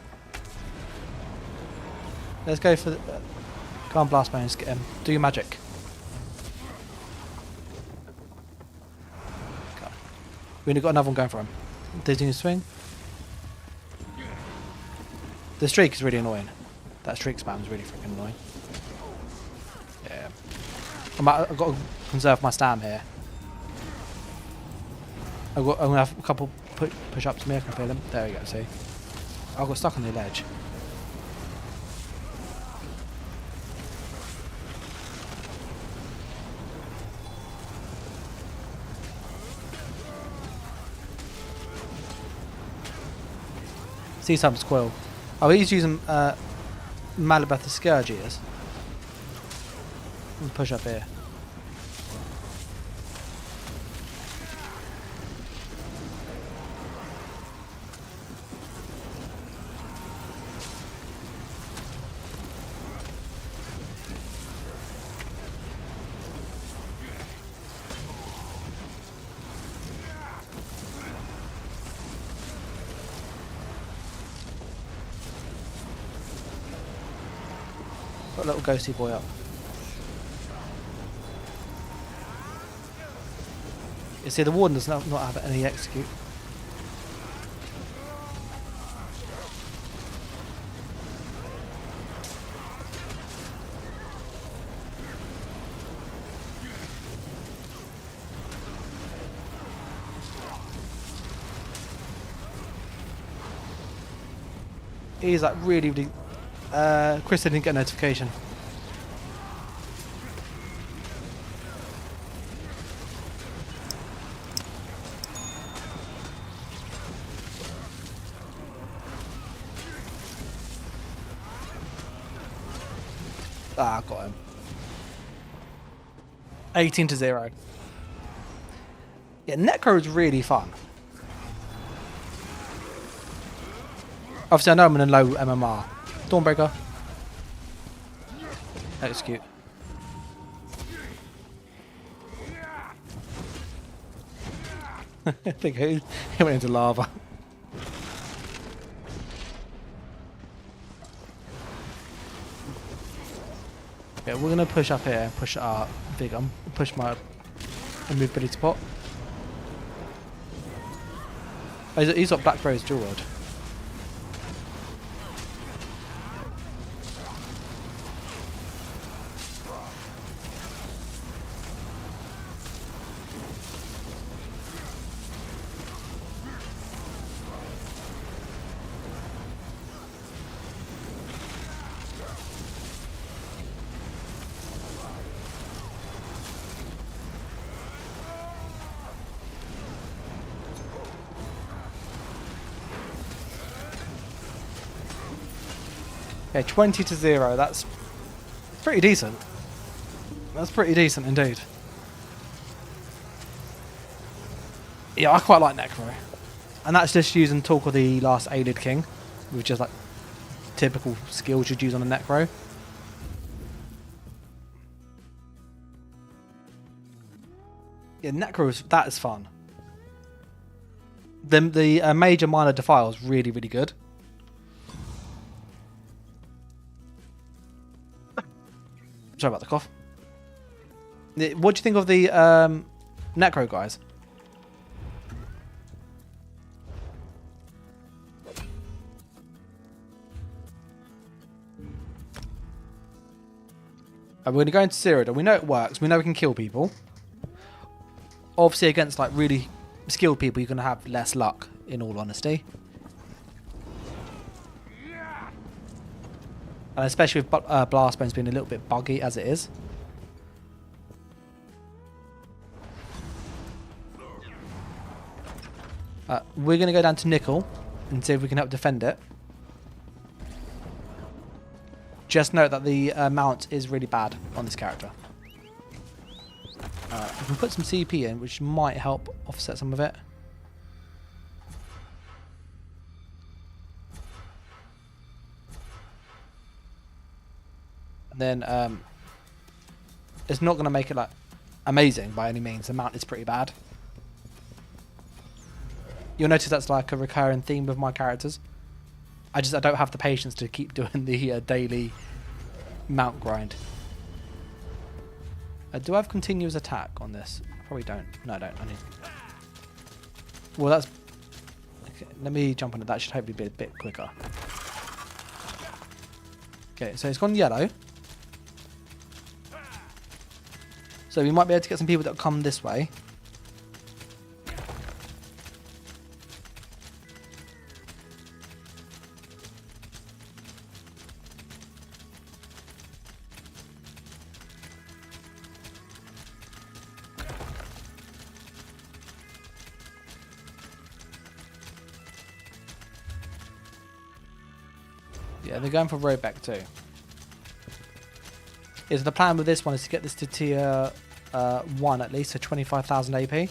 Let's go for the... come on, blast bones, get him. Do your magic. Okay. We only got another one going for him. Dizzy swing. The streak is really annoying. That streak spam is really freaking annoying. Yeah. I've got to conserve my stam here. I'm going to have a couple push up to me, I can feel them. There we go, see. I got stuck on the ledge. See some squill. Oh, he's using Malabeth the Scourge, he is. Push up here. Got a little ghosty boy up. You see, the warden does not have any execute. He's like really. Chris didn't get a notification. Ah, got him. 18-0. Yeah, Necro is really fun. Obviously, I know I'm in a low MMR. Dawnbreaker. Execute. I think he went into lava. Yeah, we're gonna push up here, push our Vigum, push my immovability spot. Oh, he's got Black Rose dual rod. Okay, 20-0. That's pretty decent. That's pretty decent indeed. Yeah, I quite like Necro. And that's just using Talk of the Last Aided King, which is like typical skills you'd use on a Necro. Yeah, Necro, that is fun. The major minor defile is really, really good. Sorry about the cough. What do you think of the Necro guys? We're going to go into Cyordiil. We know it works. We know we can kill people. Obviously, against like really skilled people, you're going to have less luck, in all honesty. And especially with Blast Bones being a little bit buggy as it is. We're going to go down to Nickel and see if we can help defend it. Just note that the mount is really bad on this character. We can put some CP in, which might help offset some of it. And then it's not going to make it like amazing by any means. The mount is pretty bad. You'll notice that's like a recurring theme with my characters. I don't have the patience to keep doing the daily mount grind. Do I have continuous attack on this? Probably don't. No, I don't. I need. Well, that's. Okay, let me jump on it. That should hopefully be a bit quicker. Okay, so it's gone yellow. So we might be able to get some people that come this way. Yeah, they're going for Roback too. The plan with this one is to get this to tier 1 at least, so 25,000 AP. And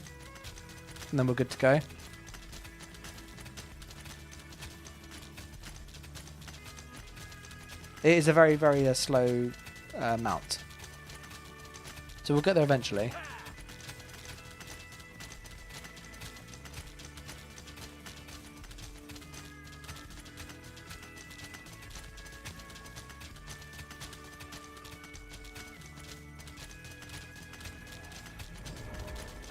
then we're good to go. It is a very, very slow mount. So we'll get there eventually.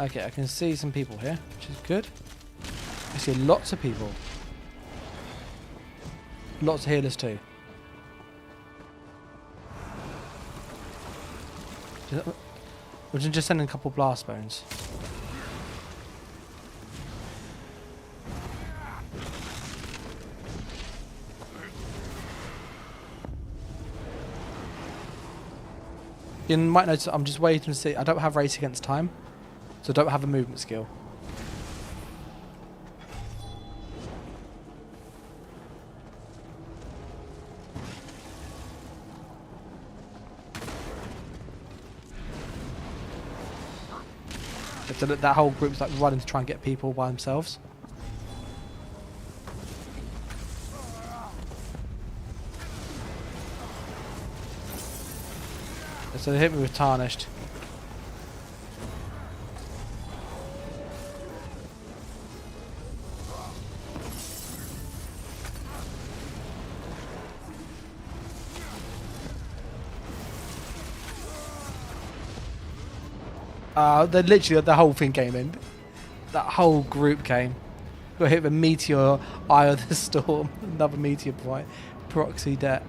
Okay, I can see some people here, which is good. I see lots of people. Lots of healers too. We're just sending a couple blast bones. You might notice I'm just waiting to see. I don't have race against time, so I don't have a movement skill. So that whole group's like running to try and get people by themselves. So they hit me with tarnished. They literally the whole thing came in. That whole group came. Got hit with meteor, eye of the storm, another meteor point, proxy debt.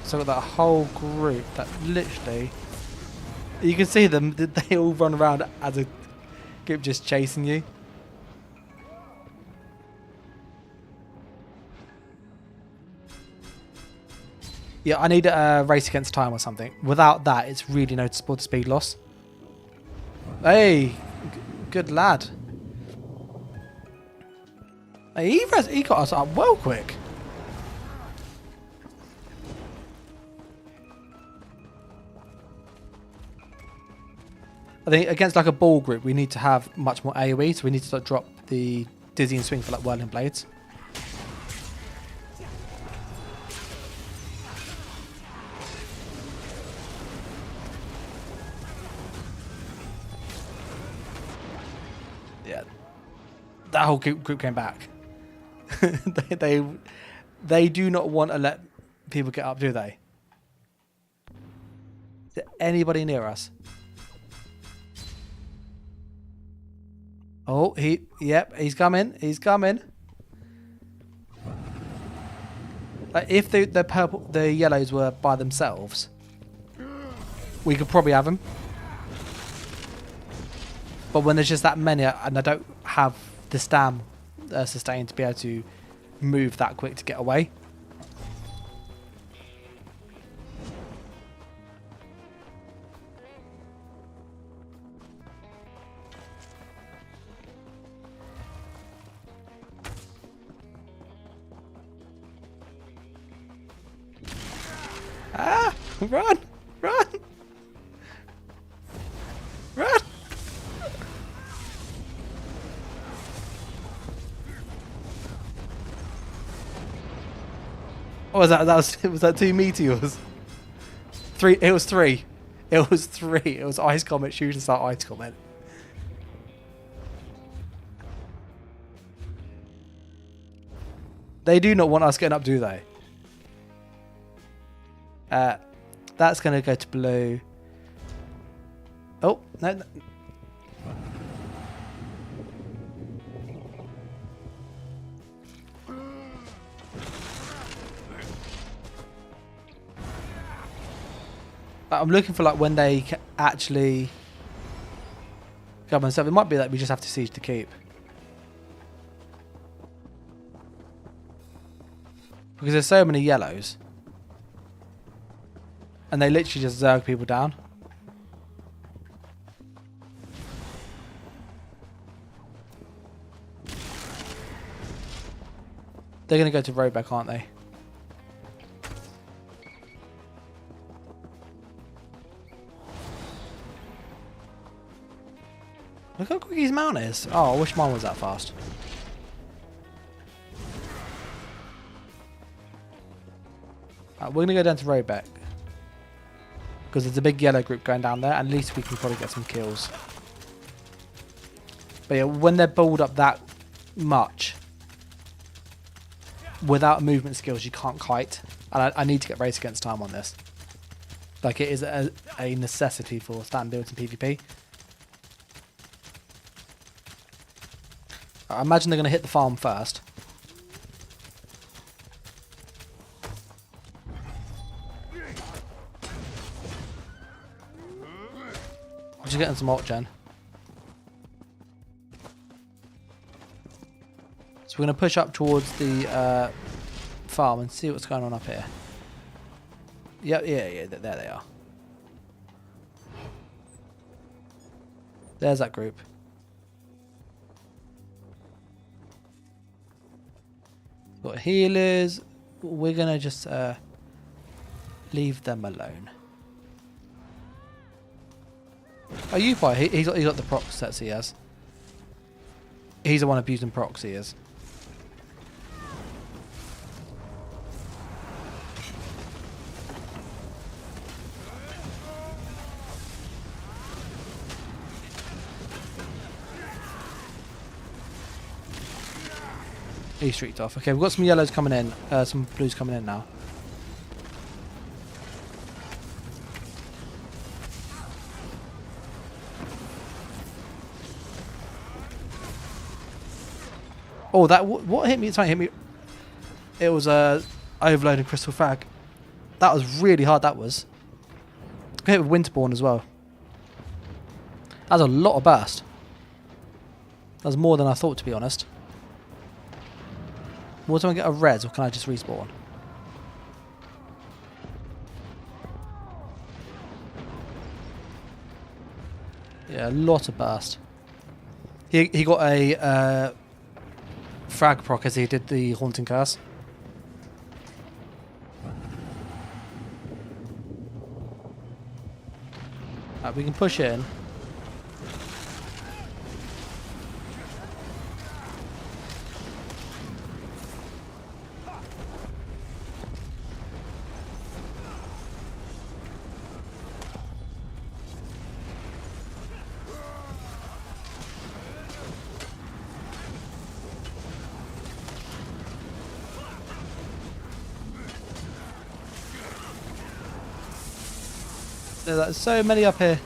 So that whole group that literally, you can see them, they all run around as a group just chasing you. Yeah, I need a race against time or something. Without that, it's really noticeable, the speed loss. Hey, good lad. Hey, he got us up well quick. I think against like a ball group, we need to have much more AoE, so we need to drop the dizzying swing for like whirling blades. Yeah, that whole group came back. they do not want to let people get up, do they? Is there anybody near us? Oh, yep, he's coming. He's coming. If the yellows were by themselves, we could probably have them. But when there's just that many, and I don't have the stam sustain to be able to move that quick to get away. Ah! Run! Run! Run! What was that? Was that 2 meteors? 3. It was 3. It was 3. It was Ice Comet, Shooting Star, Ice Comet. They do not want us getting up, do they? That's going to go to blue. Oh, no. I'm looking for like when they actually come and stuff. It might be that we just have to siege the keep. Because there's so many yellows. And they literally just zerg people down. They're going to go to Roebuck, aren't they? Look how quick his mount is. Oh, I wish mine was that fast. We're going to go down to Robeck. Because there's a big yellow group going down there. At least we can probably get some kills. But yeah, when they're balled up that much, without movement skills, you can't kite. And I need to get race against time on this. Like, it is a necessity for stand builds and PvP. I imagine they're going to hit the farm first. I'm just getting some alt gen. So we're going to push up towards the farm and see what's going on up here. Yeah, there they are. There's that group. Got healers. We're going to just leave them alone. Oh, you fight. He's got the proc sets he has. He's the one abusing procs, he is. He streaked off. Okay, we've got some yellows coming in. Some blues coming in now. Oh, that what hit me? It's hit me. It was a overloading crystal frag. That was really hard. That was. I hit with Winterborn as well. That was a lot of burst. That was more than I thought, to be honest. Will someone get a res, or can I just respawn? Yeah, a lot of burst. He got a frag proc as he did the Haunting Curse. Right, we can push in. There's so many up here.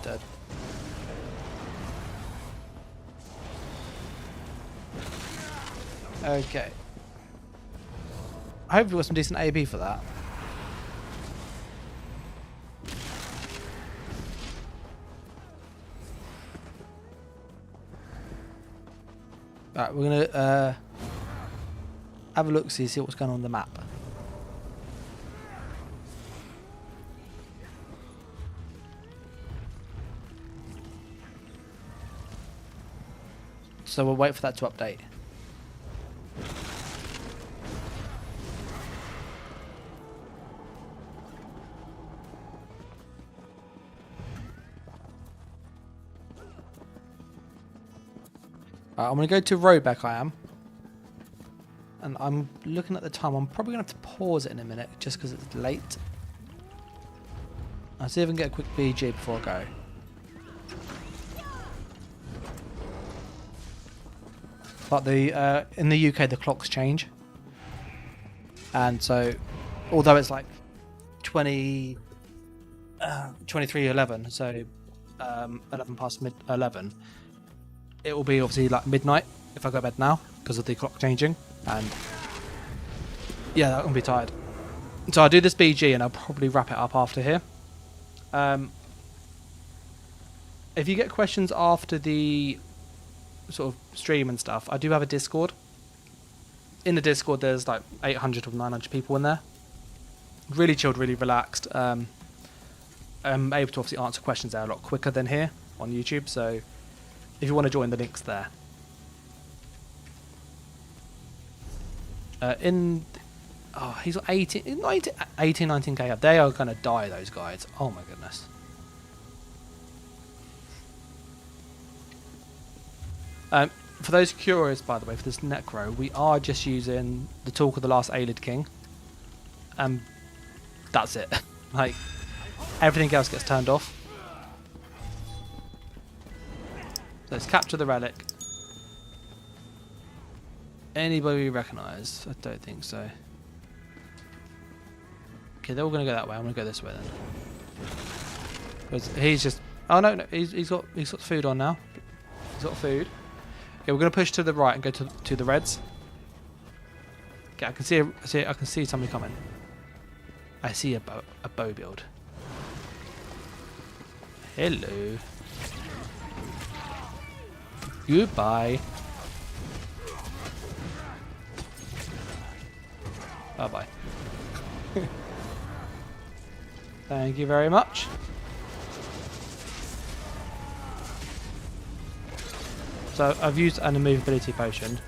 Dead. Okay. I hope we've got some decent AB for that. Right, we're gonna have a look, see what's going on the map. So we'll wait for that to update. I'm going to go to Robeck, I am. And I'm looking at the time. I'm probably going to have to pause it in a minute just because it's late. I'll see if I can get a quick BG before I go. But the in the UK, the clocks change. And so, although it's like 23:11, so 11 past 11, it will be obviously like midnight if I go to bed now because of the clock changing, and yeah, that will be tired. So I'll do this BG and I'll probably wrap it up after here. If you get questions after the sort of stream and stuff, I do have a Discord. In the Discord, there's like 800 or 900 people in there. Really chilled, really relaxed. I'm able to obviously answer questions there a lot quicker than here on YouTube, so If you want to join, the link's there. He's got 18, 19k up. They are going to die, those guys. Oh my goodness. For those curious, by the way, for this Necro, we are just using the Talk of the Last Aelid King. That's it. Like, everything else gets turned off. So let's capture the relic. Anybody we recognise? I don't think so. Okay, they're all going to go that way. I'm going to go this way then. Because he's just... Oh no, he's got food on now. He's got food. Okay, we're going to push to the right and go to the reds. Okay, I can see somebody coming. I see a bow build. Hello. Goodbye. Bye bye. Thank you very much. So I've used an immovability potion.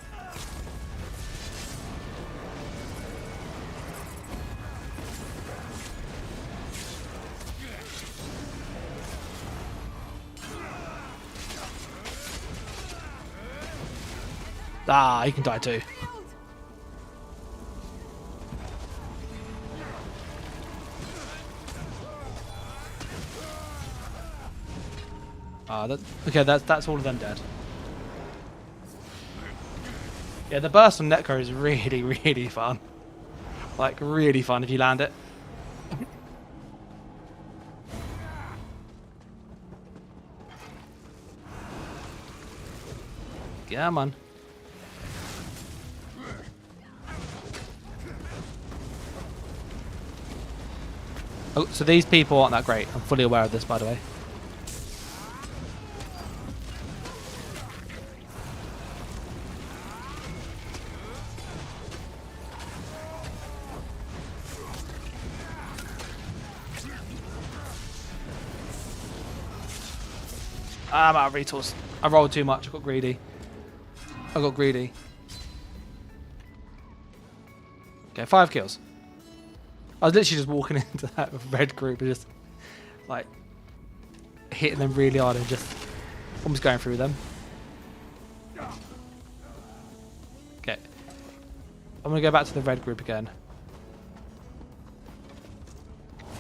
Ah, he can die too. Okay, that's all of them dead. Yeah, the burst on Necro is really, really fun. Like, really fun if you land it. Come on. Oh, so these people aren't that great. I'm fully aware of this, by the way. I'm out of resource. I rolled too much. I got greedy. Okay, 5 kills. I was literally just walking into that red group and just like hitting them really hard and just almost going through them. Okay. I'm gonna go back to the red group again.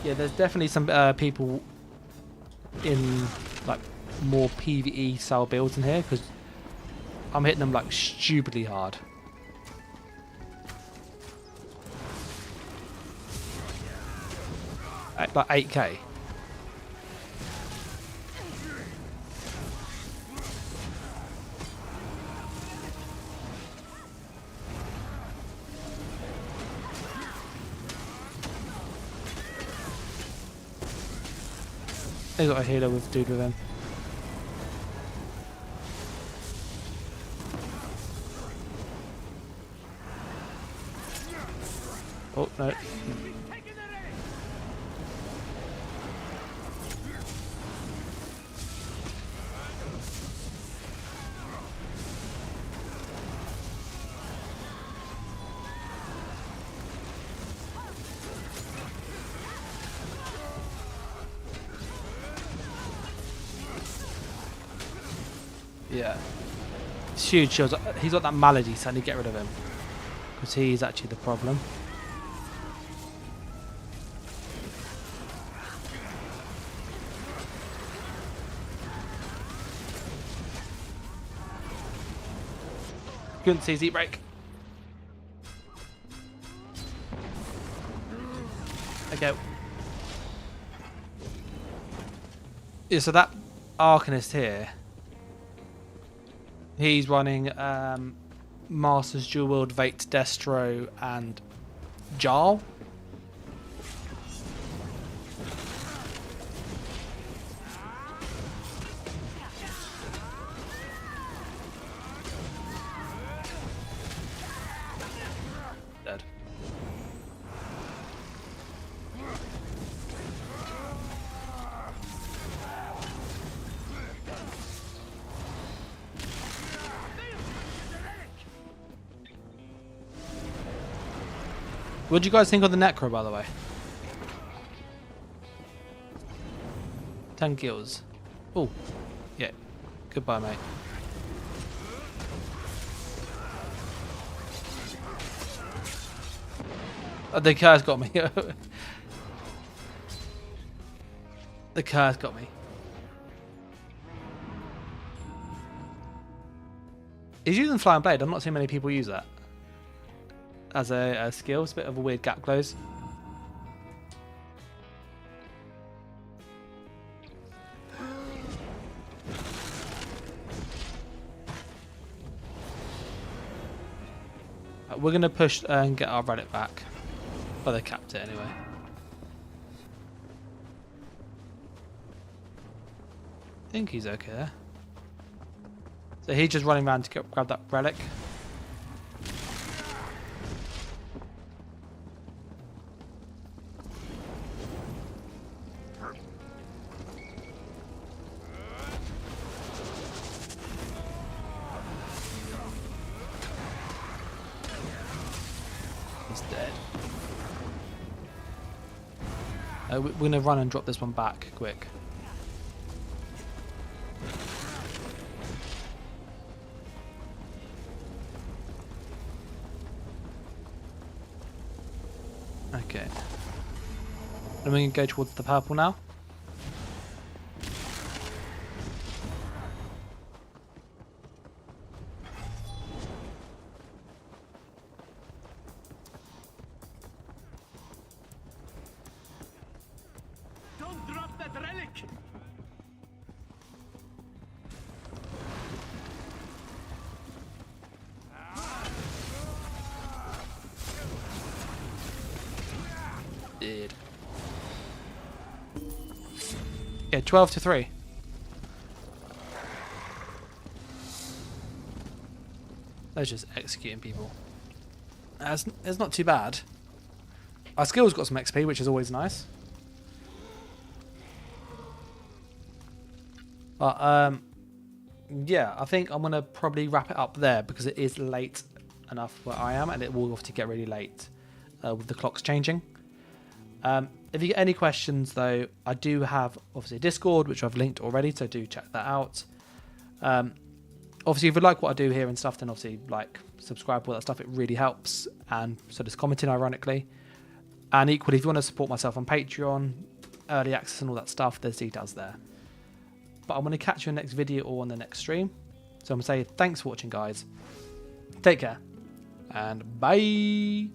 Yeah, there's definitely some people in like more PvE style builds in here because I'm hitting them like stupidly hard. At like 8k. They got a healer with dude with him. Oh no. Yeah. It's huge shields. He's got that malady, so I need to get rid of him. Because he's actually the problem. Couldn't see Z break. Okay. Yeah, so that Arcanist here, he's running Masters, Dual Wield, Vate, Destro, and Jarl. Dead. What do you guys think of the Necro, by the way? 10 kills. Oh, yeah. Goodbye, mate. Oh, the car's got me. The car's got me. He's using Flying Blade. I've not seen many people use that as a skill. It's a bit of a weird gap close. We're going to push and get our relic back. Well, they capped it anyway. I think he's okay there. So he's just running around to grab that relic. He's dead. We're going to run and drop this one back quick. Okay. And we can go towards the purple now. Don't drop that relic! Did. Yeah, 12-3. They're just executing people. It's not too bad. Our skills got some XP, which is always nice. But yeah, I think I'm gonna probably wrap it up there because it is late enough where I am, and it will obviously get really late with the clocks changing. If you get any questions though, I do have obviously a Discord which I've linked already, so do check that out. Obviously if you like what I do here and stuff, then obviously like, subscribe, all that stuff, it really helps, and so does commenting ironically. And equally, if you want to support myself on Patreon, early access and all that stuff, there's details there. But I'm going to catch you in the next video or on the next stream. So I'm going to say thanks for watching guys, take care, and bye.